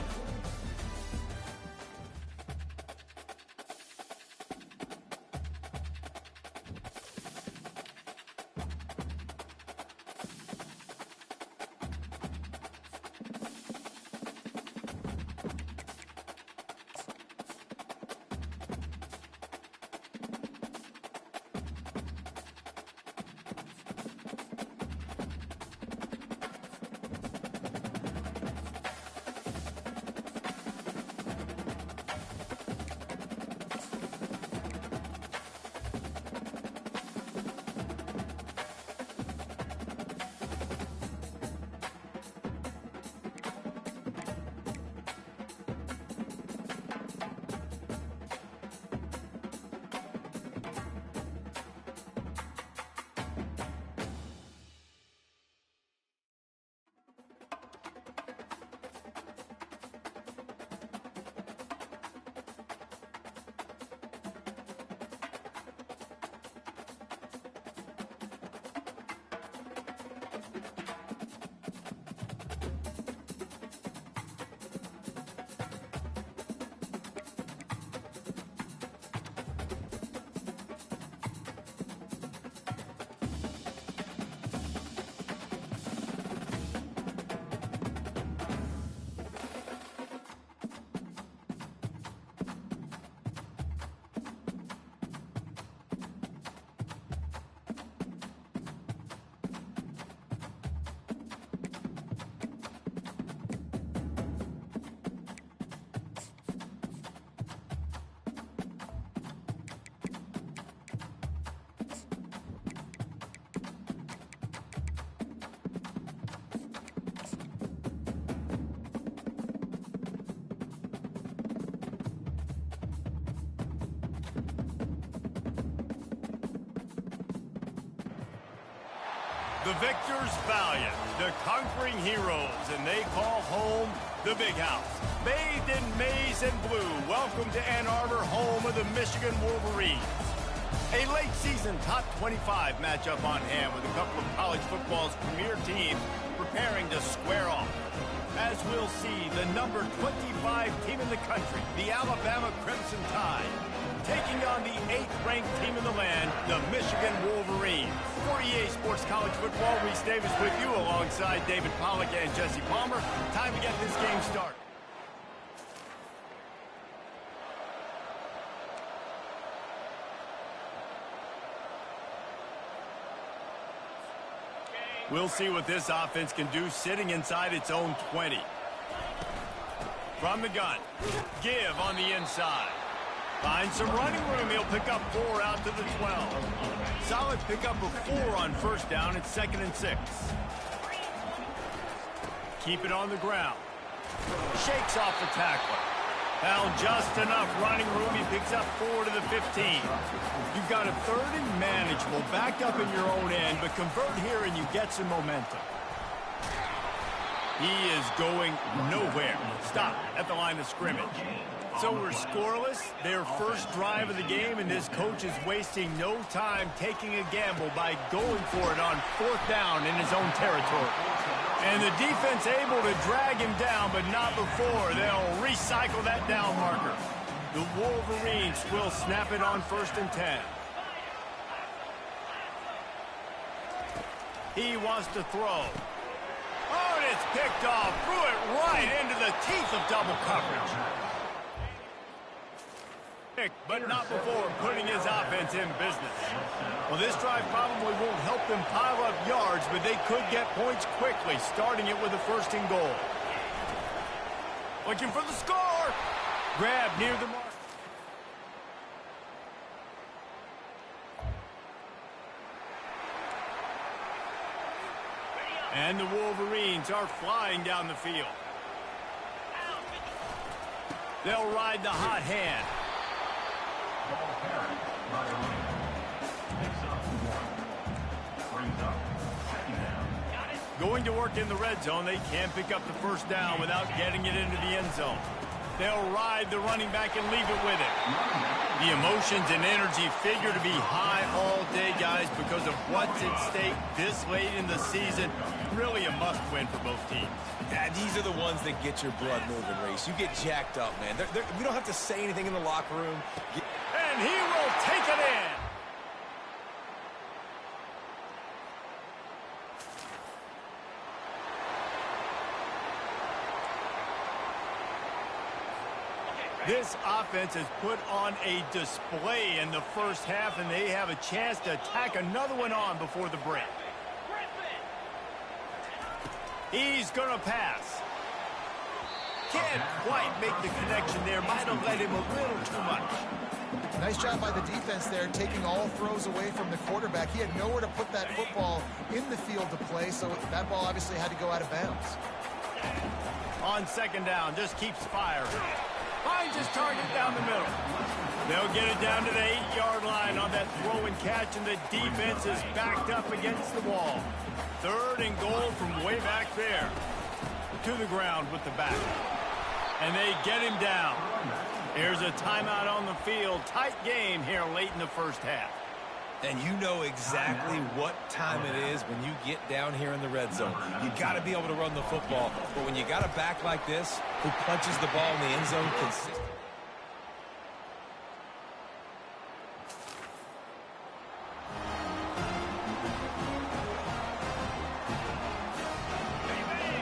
The victors valiant, the conquering heroes, and they call home the Big House. Bathed in maize and blue, welcome to Ann Arbor, home of the Michigan Wolverines. A late-season top 25 matchup on hand with a couple of college football's premier teams preparing to square off. As we'll see, the number 25 team in the country, the Alabama Crimson Tide, taking on the 8th-ranked team in the land, the Michigan Wolverines. For EA Sports College Football, Reese Davis with you alongside David Pollack and Jesse Palmer. Time to get this game started. We'll see what this offense can do sitting inside its own 20. From the gun, give on the inside. Finds some running room. He'll pick up 4 out to the 12. Solid pickup of 4 on first down. It's 2nd and 6. Keep it on the ground. Shakes off the tackler. Found just enough running room. He picks up 4 to the 15. You've got a 3rd and manageable, backed up in your own end, but convert here and you get some momentum. He is going nowhere. Stop at the line of scrimmage. So we're scoreless, their first drive of the game, and this coach is wasting no time taking a gamble by going for it on 4th down in his own territory. And the defense able to drag him down, but not before. They'll recycle that down marker. The Wolverines will snap it on 1st and 10. He wants to throw. Oh, and it's picked off. Threw it right into the teeth of double coverage. But not before putting his offense in business. Well, this drive probably won't help them pile up yards, but they could get points quickly, starting it with a 1st and goal. Looking for the score. Grab near the mark. And the Wolverines are flying down the field. They'll ride the hot hand. Ball carried by the running back. Picks up 1. Brings up 2nd down. Going to work in the red zone, they can't pick up the first down without getting it into the end zone. They'll ride the running back and leave it with it. The emotions and energy figure to be high all day, guys, because of what's at stake this late in the season. Really a must-win for both teams. Yeah, these are the ones that get your blood moving, Reese. You get jacked up, man. We don't have to say anything in the locker room. And he will take it in. This offense has put on a display in the first half, and they have a chance to tack another one on before the break. He's going to pass. Can't quite make the connection there. Might have led him a little too much. Nice job by the defense there, taking all throws away from the quarterback. He had nowhere to put that football in the field to play, so that ball obviously had to go out of bounds. On 2nd down, just keeps firing. Finds his target down the middle. They'll get it down to the 8-yard line on that throw and catch, and the defense is backed up against the wall. 3rd and goal from way back there. To the ground with the back. And they get him down. Here's a timeout on the field. Tight game here late in the first half. And you know exactly what time it is when you get down here in the red zone. You got to be able to run the football. But when you got a back like this who punches the ball in the end zone consistently.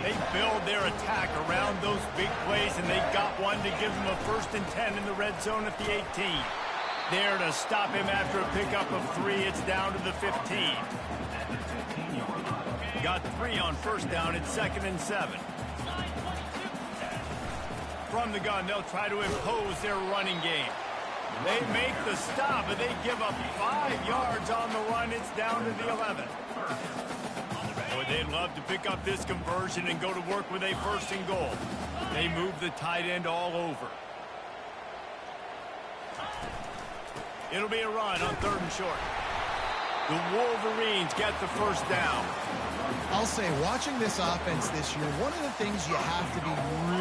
They build their attack around those big plays, and they got one to give them a 1st and 10 in the red zone at the 18. There to stop him after a pickup of 3. It's down to the 15. Got 3 on 1st down. It's 2nd and 7. From the gun, they'll try to impose their running game. They make the stop, but they give up 5 yards on the run. It's down to the 11. Boy, they'd love to pick up this conversion and go to work with a 1st and goal. They move the tight end all over. It'll be a run on 3rd and short. The Wolverines get the 1st down. I'll say, watching this offense this year, one of the things you have to be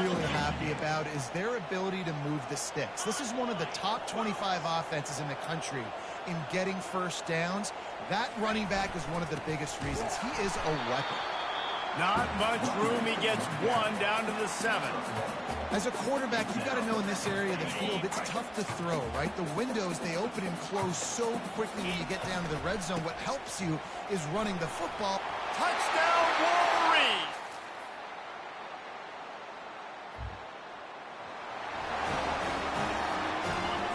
really happy about is their ability to move the sticks. This is one of the top 25 offenses in the country in getting 1st downs. That running back is one of the biggest reasons. He is a weapon. Not much room. He gets 1 down to the 7. As a quarterback, you've got to know in this area of the field, it's tough to throw, right? The windows, they open and close so quickly when you get down to the red zone. What helps you is running the football. Touchdown, Wolverines!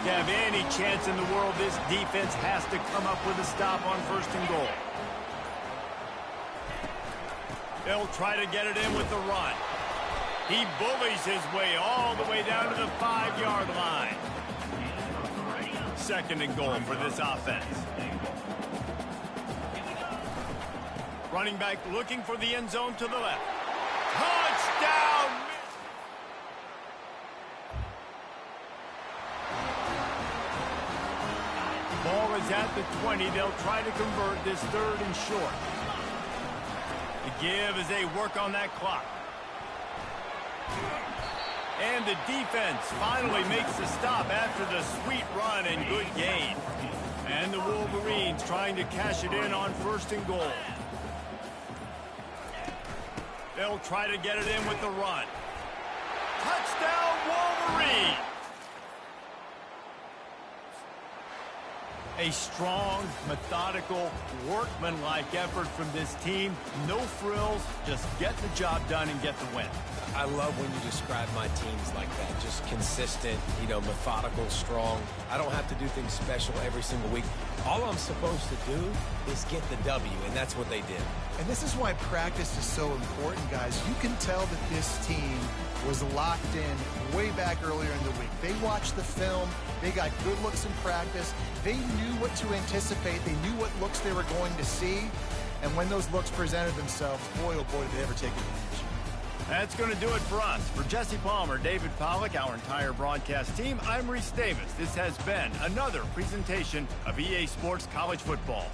To have any chance in the world, this defense has to come up with a stop on 1st and goal. They'll try to get it in with the run. He bullies his way all the way down to the 5-yard line. 2nd and goal for this offense. Running back looking for the end zone to the left. Touchdown! Ball is at the 20. They'll try to convert this 3rd and short. The give as they work on that clock. And the defense finally makes the stop after the sweet run and good gain. And the Wolverines trying to cash it in on 1st and goal. They'll try to get it in with the run. Touchdown, Wolverines! A strong, methodical, workmanlike effort from this team. No frills, just get the job done and get the win. I love when you describe my teams like that. Just consistent, methodical, strong. I don't have to do things special every single week. All I'm supposed to do is get the W, and that's what they did. And this is why practice is so important, guys. You can tell that this team was locked in way back earlier in the week. They watched the film. They got good looks in practice. They knew what to anticipate. They knew what looks they were going to see. And when those looks presented themselves, boy, oh boy, did they ever take advantage. That's going to do it for us. For Jesse Palmer, David Pollack, our entire broadcast team, I'm Reese Davis. This has been another presentation of EA Sports College Football.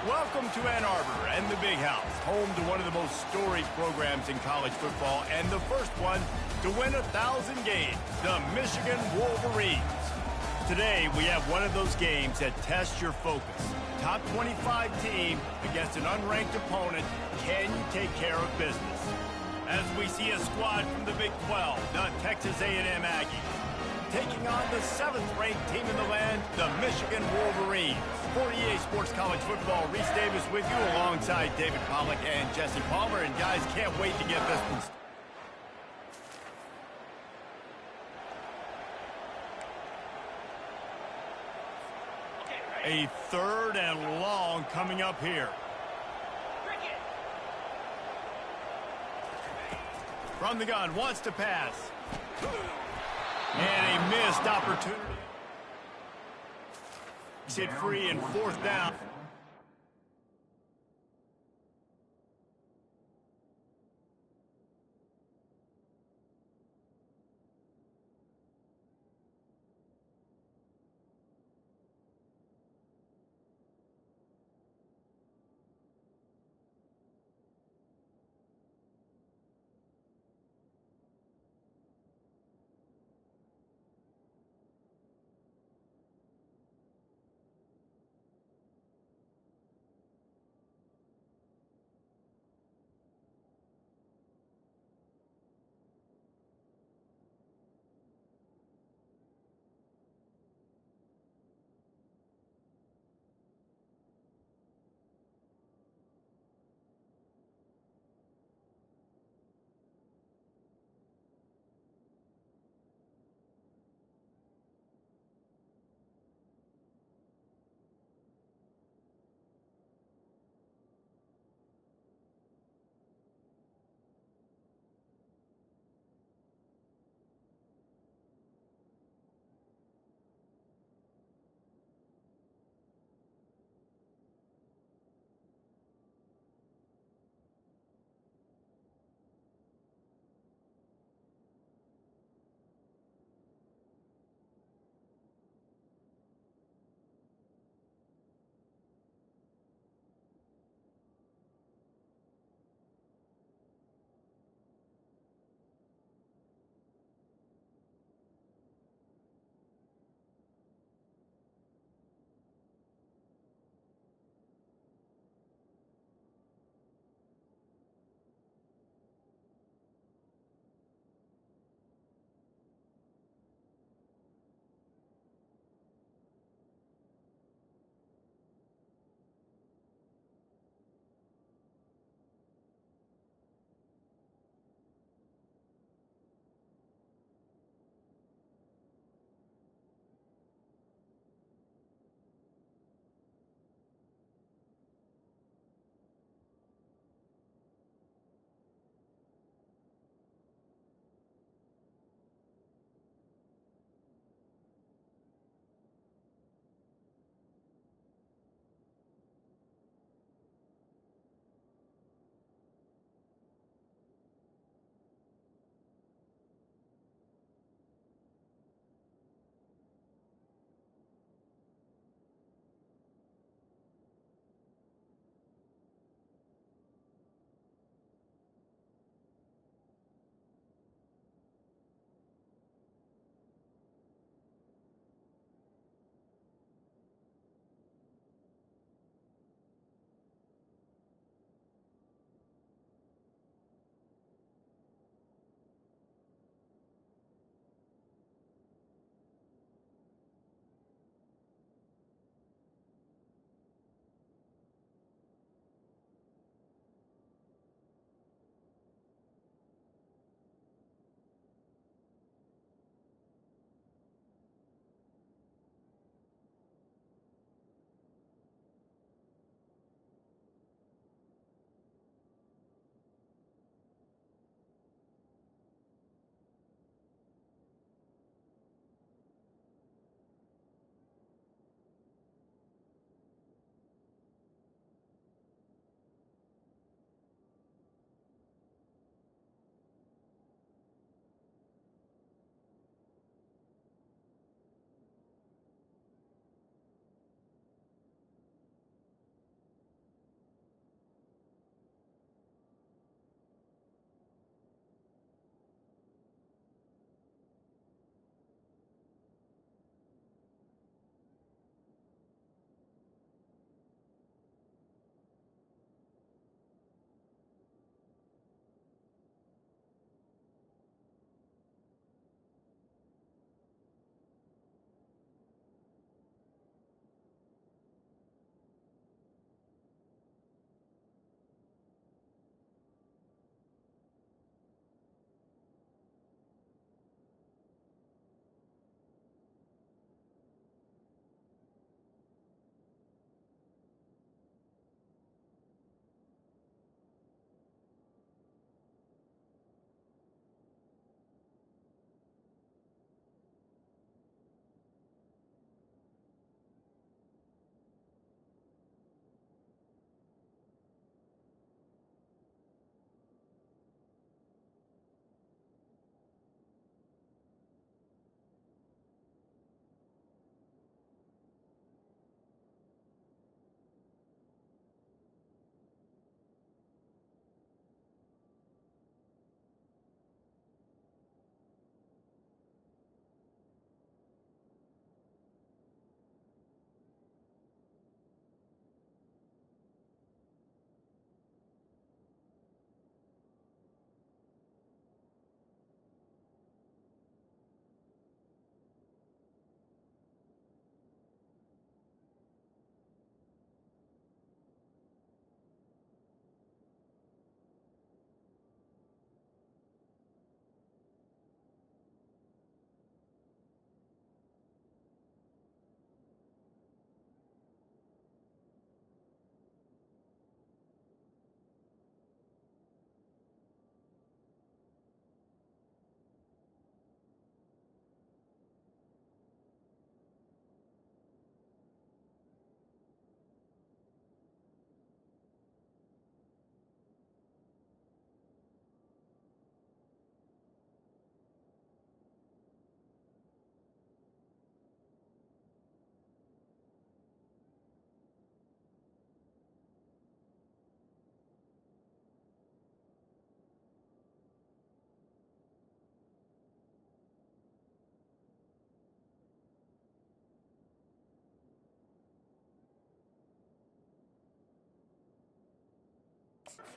Welcome to Ann Arbor and the Big House, home to one of the most storied programs in college football and the first one to win 1,000 games, the Michigan Wolverines. Today, we have one of those games that tests your focus. Top 25 team against an unranked opponent. Can you take care of business? As we see a squad from the Big 12, the Texas A&M Aggies, taking on the 7th-ranked team in the land, the Michigan Wolverines. For EA Sports College Football, Reese Davis with you alongside David Pollack and Jesse Palmer. And guys, can't wait to get this one started. A 3rd and long coming up here. From the gun, wants to pass. And a missed opportunity. Hit free and 4th down.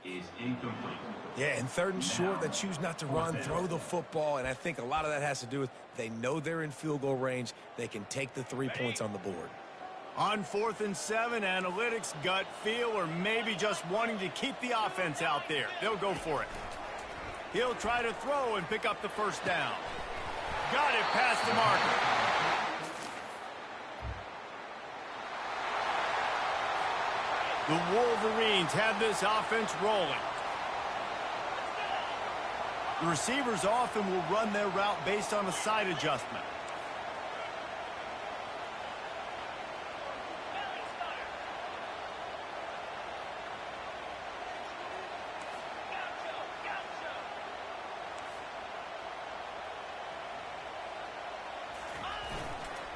is incomplete. Yeah, and 3rd and short, they choose not to run, throw the football, and I think a lot of that has to do with they know they're in field goal range. They can take the 3 points on the board. On 4th and 7, analytics, gut feel, or maybe just wanting to keep the offense out there. They'll go for it. He'll try to throw and pick up the first down. Got it past the marker. The Wolverines have this offense rolling. The receivers often will run their route based on a side adjustment.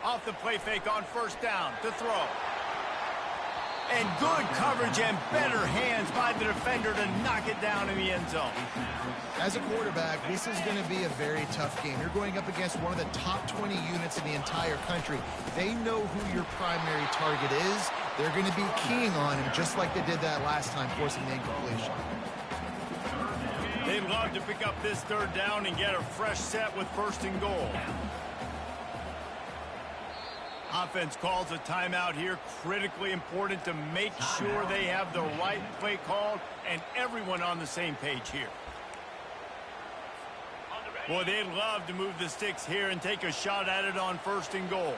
Off the play fake on 1st down to throw. And good coverage and better hands by the defender to knock it down in the end zone. As a quarterback, this is going to be a very tough game. You're going up against one of the top 20 units in the entire country. They know who your primary target is. They're going to be keying on him just like they did that last time, forcing the incompletion. They'd love to pick up this 3rd down and get a fresh set with 1st and goal. Offense calls a timeout here. Critically important to make sure they have the right play called and everyone on the same page here. Boy, they'd love to move the sticks here and take a shot at it on 1st and goal.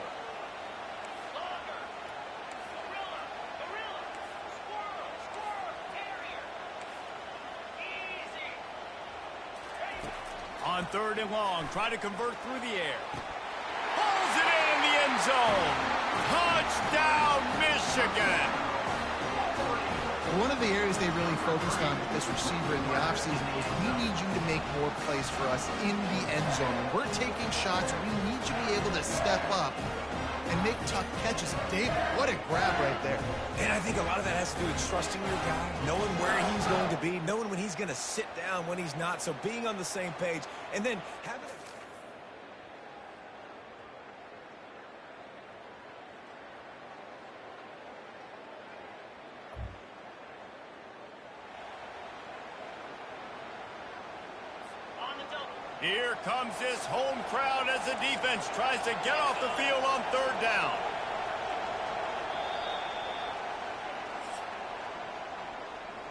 On 3rd and long, try to convert through the air. Pulls it in the end zone. Touchdown, Michigan. One of the areas they really focused on with this receiver in the offseason was we need you to make more plays for us in the end zone. When we're taking shots, we need you to be able to step up and make tough catches. David, what a grab right there. And I think a lot of that has to do with trusting your guy, knowing where he's going to be, knowing when he's going to sit down, when he's not. So being on the same page, and then having a Here comes this home crowd as the defense tries to get off the field on 3rd down.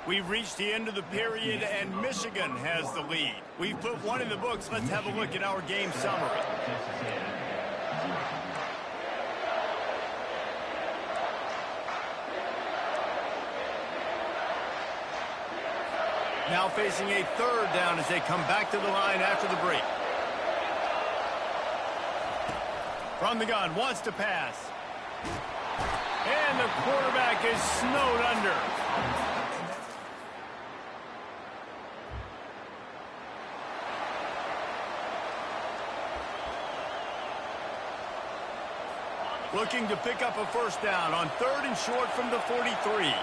We've reached the end of the period, and Michigan has the lead. We've put one in the books. Let's have a look at our game summary. Now facing a 3rd down as they come back to the line after the break. From the gun, wants to pass. And the quarterback is snowed under. Looking to pick up a 1st down on 3rd and short from the 43.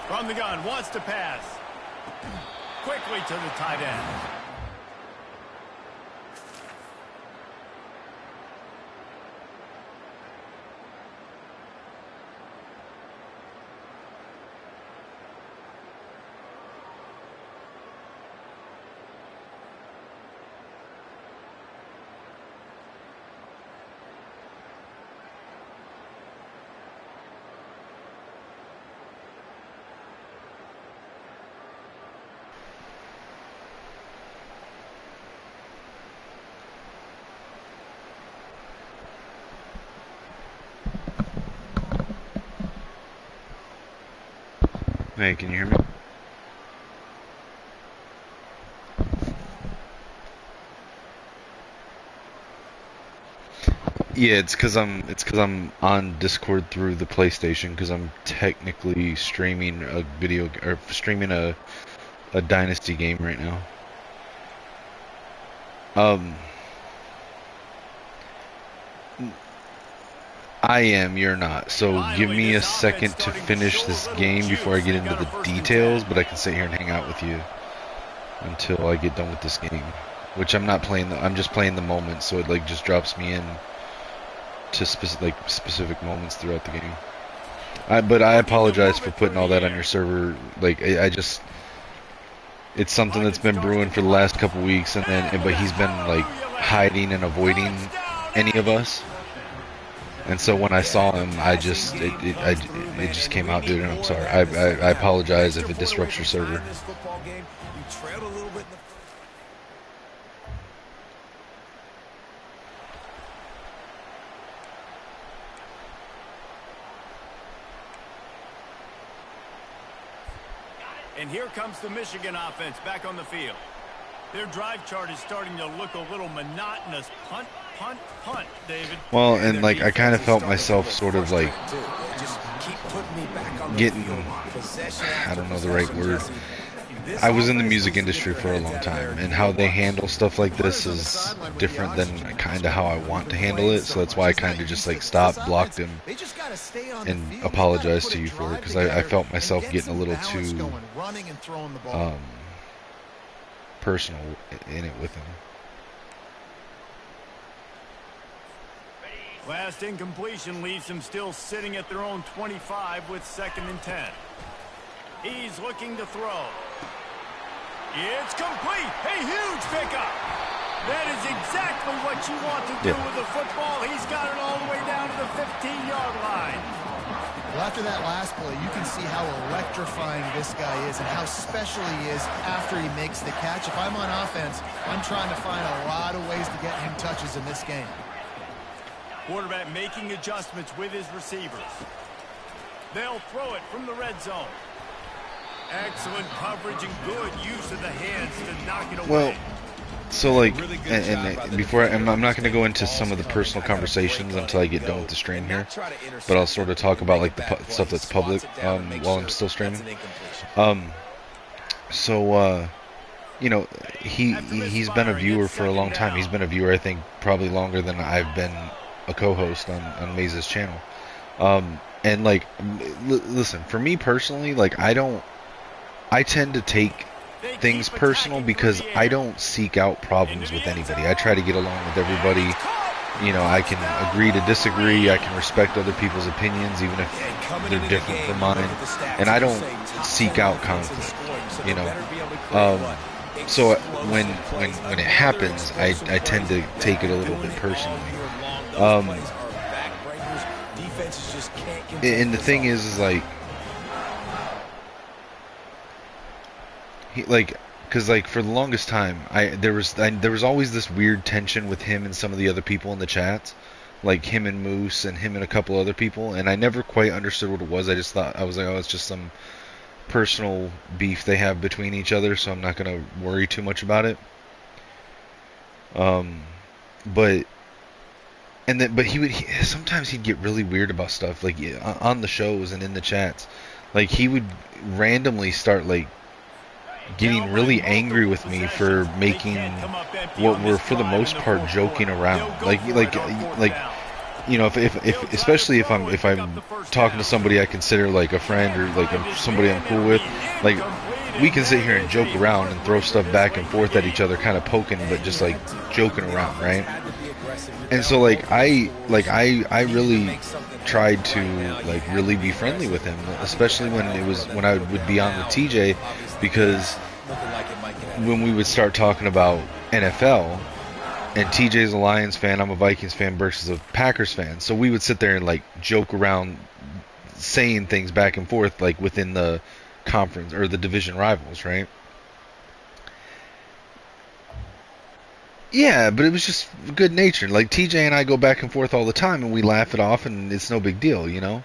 From the gun, wants to pass. Quickly to the tight end. Hey, can you hear me? Yeah, it's cause I'm on Discord through the PlayStation because I'm technically streaming a video or streaming a Dynasty game right now. I am, you're not. So give me a second to finish this game before I get into the details, but I can sit here and hang out with you until I get done with this game. Which I'm not playing, I'm just playing the moment, so it like just drops me in to specific moments throughout the game. But I apologize for putting all that on your server. Like, I just, it's something that's been brewing for the last couple weeks, but he's been like hiding and avoiding any of us. And so when I saw him, it just came out, dude. And I'm sorry. I apologize if it disrupts your server. And here comes the Michigan offense back on the field. Their drive chart is starting to look a little monotonous. Punt, punt, punt, David. Well, and like I kind of felt myself sort of like getting, I don't know the right word. I was in the music industry for a long time, and how they handle stuff like this is different than kind of how I want to handle it. So that's why I kind of just like stopped, blocked him, and apologized to you for it, because I felt myself getting a little too personal in it with him. Last incompletion leaves them still sitting at their own 25 with 2nd and 10. He's looking to throw. It's complete. A huge pickup. That is exactly what you want to do with the football. He's got it all the way down to the 15-yard line. Well, after that last play, you can see how electrifying this guy is and how special he is after he makes the catch. If I'm on offense, I'm trying to find a lot of ways to get him touches in this game. Quarterback making adjustments with his receivers. They'll throw it from the red zone. Excellent coverage and good use of the hands to knock it away. Well, so like, and before I'm not going to go into some of the personal conversations until I get done with the stream here, but I'll sort of talk about like the stuff that's public while I'm still streaming. You know, he's been a viewer for a long time. He's been a viewer, I think, probably longer than I've been a co-host on Maze's channel. And like, listen, for me personally, like I tend to take things personal because I don't seek out problems with anybody. I try to get along with everybody. You know, I can agree to disagree. I can respect other people's opinions, even if they're different from mine. And I don't seek out conflict, you know. So when it happens, I tend to take it a little bit personally. And the thing is like, because like for the longest time, there was always this weird tension with him and some of the other people in the chats, like him and Moose and him and a couple other people, and I never quite understood what it was. I just thought, I was like, oh, it's just some personal beef they have between each other, so I'm not gonna worry too much about it. But sometimes he'd get really weird about stuff, like on the shows and in the chats. Like he would randomly start like getting really angry with me for making what were for the most part joking around. Like you know, if especially if I'm talking to somebody I consider like a friend or like somebody I'm cool with, like we can sit here and joke around and throw stuff back and forth at each other, kind of poking, but just like joking around, right? And so like I really tried to like really be friendly with him, especially when I would be on with TJ, because when we would start talking about NFL, and TJ's a Lions fan, I'm a Vikings fan, Birch is a Packers fan, so we would sit there and like joke around saying things back and forth like within the conference or the division rivals, right? Yeah, but it was just good natured. Like TJ and I go back and forth all the time, and we laugh it off, and it's no big deal, you know.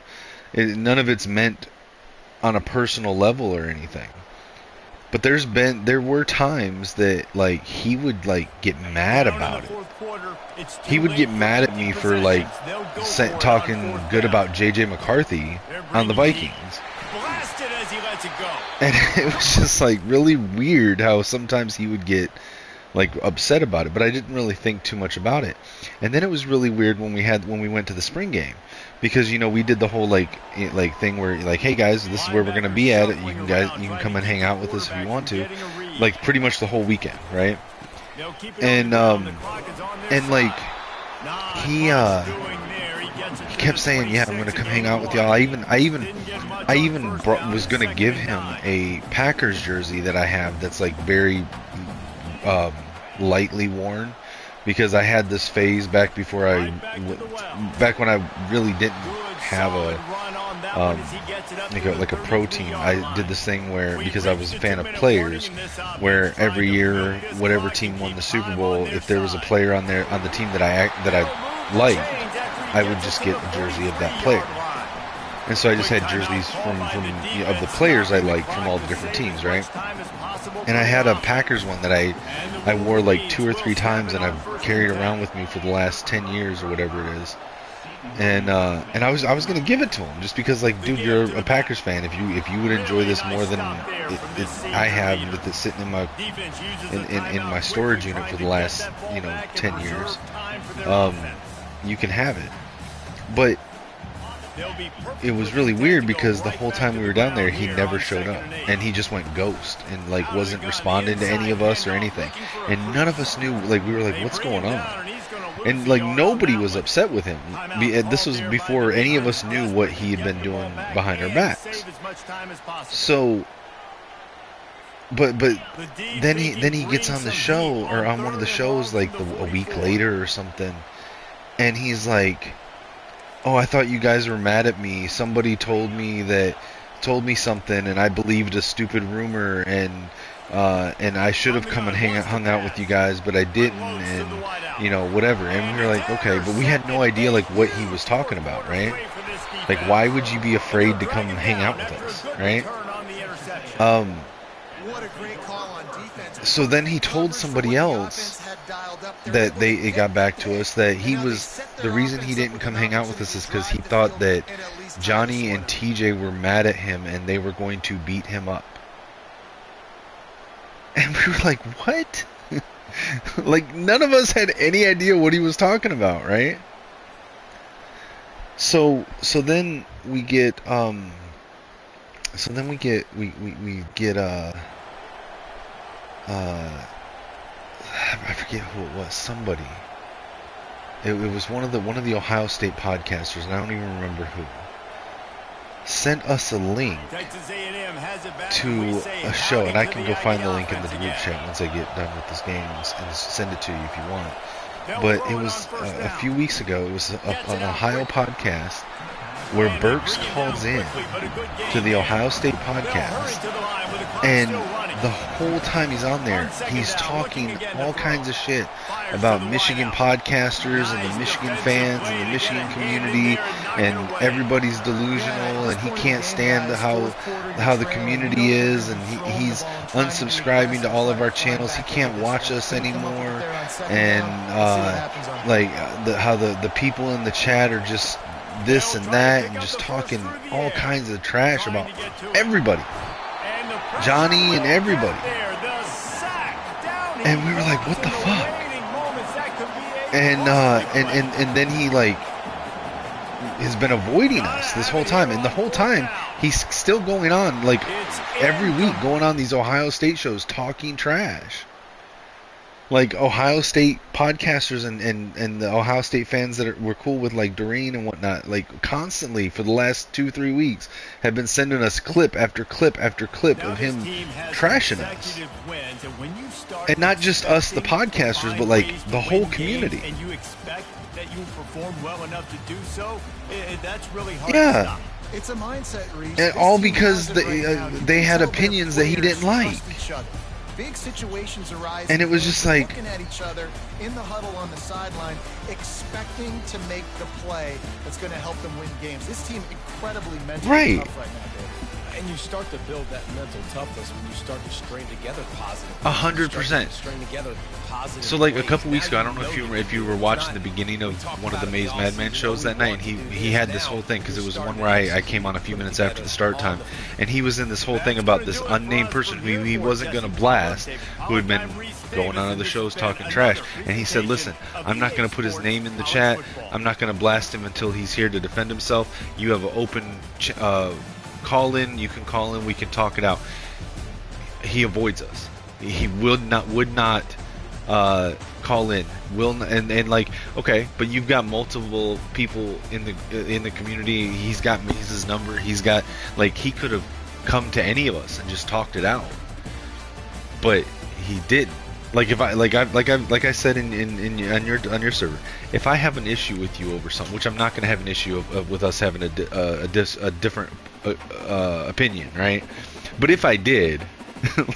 None of it's meant on a personal level or anything. But there were times that like he would like get mad about it. He would get mad at me for like talking good about JJ McCarthy on the Vikings. And it was just like really weird how sometimes he would get like upset about it, but I didn't really think too much about it. And then it was really weird when we went to the spring game, because you know we did the whole like thing where like, hey guys, this is where we're gonna be at. You can come and hang out with us if you want to, like pretty much the whole weekend, right? And like he he kept saying, "Yeah, I'm gonna come hang out with y'all." I even was gonna give him a Packers jersey that I have that's like very lightly worn, because I had this phase back before back when I really didn't have like a pro team. I did this thing where, because I was a fan of players, where every year whatever team won the Super Bowl, if there was a player on the team that I liked, I would just get a jersey of that player. And so I just had jerseys of the players I liked from all the different teams, right? And I had a Packers one that I wore like 2 or 3 times, and I've carried around with me for the last 10 years or whatever it is. And I was gonna give it to him, just because, like, dude, you're a Packers fan. If you would enjoy this more than I have, with it sitting in my storage unit for the last 10 years, you can have it. But it was really weird, because the whole time we were down there, he never showed up, and he just went ghost, and like wasn't responding to any of us or anything, and none of us knew. Like, we were like, what's going on? And like nobody was upset with him. This was before any of us knew what he had been doing behind our backs. So, but then he gets on the show, or on one of the shows, like a week later or something, and he's like, "Oh, I thought you guys were mad at me. Somebody told me something, and I believed a stupid rumor, and I should have come and hung out with you guys, but I didn't, and whatever." And we were like, okay, but we had no idea like what he was talking about, right? Like, why would you be afraid to come and hang out with us, right? So then he told somebody else that it got back to us that the reason he didn't come hang out with us is because he thought that Johnny and TJ were mad at him and they were going to beat him up. And we were like, what? Like, none of us had any idea what he was talking about, right? So then we get I forget who it was. Somebody. It was one of the Ohio State podcasters, and I don't even remember who. Sent us a link to a show, and I can go find the link in the group chat once I get done with this game and send it to you if you want. But it was a few weeks ago. It was an Ohio podcast where Burks calls in to the Ohio State podcast, and the whole time he's on there, he's talking all kinds of shit about Michigan podcasters and the Michigan fans and the Michigan community, and everybody's delusional, and he can't stand how the community is, and he's unsubscribing to all of our channels. He can't watch us anymore, and how the people in the chat are just this and that, and just talking all kinds of trash about everybody, Johnny and everybody. And we were like, what the fuck? And then he like has been avoiding us this whole time, and the whole time he's still going on, like every week, going on these Ohio State shows talking trash. Like Ohio State podcasters and the Ohio State fans that were cool with like Doreen and whatnot, like constantly for the last 2-3 weeks have been sending us clip after clip after clip of him trashing us. And not just us, the podcasters, but like the whole community. And you expect that you perform well enough to do so? That's really hard to stop. It's a mindset, and all because they had opinions that he didn't like. Big situations arise, and it was just like looking at each other in the huddle on the sideline, expecting to make the play that's going to help them win games. This team incredibly mentally tough right now, David. And you start to build that mental toughness when you start to string together positive. 100%. String together positive. So like a couple weeks ago, I don't know if you were watching the beginning of one of the Maze Madman shows that night, and he had this whole thing, because it was one where I came on a few minutes after the start time, and he was in this whole thing about this unnamed person who he wasn't going to blast, who had been going on other shows talking trash, and he said, listen, I'm not going to put his name in the chat, I'm not going to blast him until he's here to defend himself. You have an open call in, you can call in, we can talk it out. He avoids us. He would not call in. And like, okay, but you've got multiple people in the community. He's got Maze's number. He's got, like, he could have come to any of us and just talked it out, but he didn't. Like, if like I said on your server, if I have an issue with you over something, which I'm not going to have an issue with us having a different opinion, right? But if I did,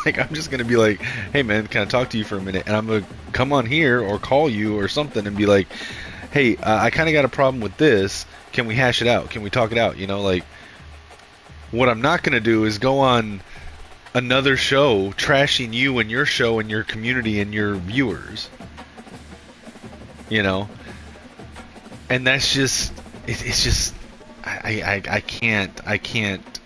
like, I'm just going to be like, hey man, can I talk to you for a minute? And I'm going to come on here or call you or something and be like, hey, I kind of got a problem with this. Can we hash it out? Can we talk it out? You know, like, what I'm not going to do is go on another show trashing you and your show and your community and your viewers, you know. And that's just, it's just, I can't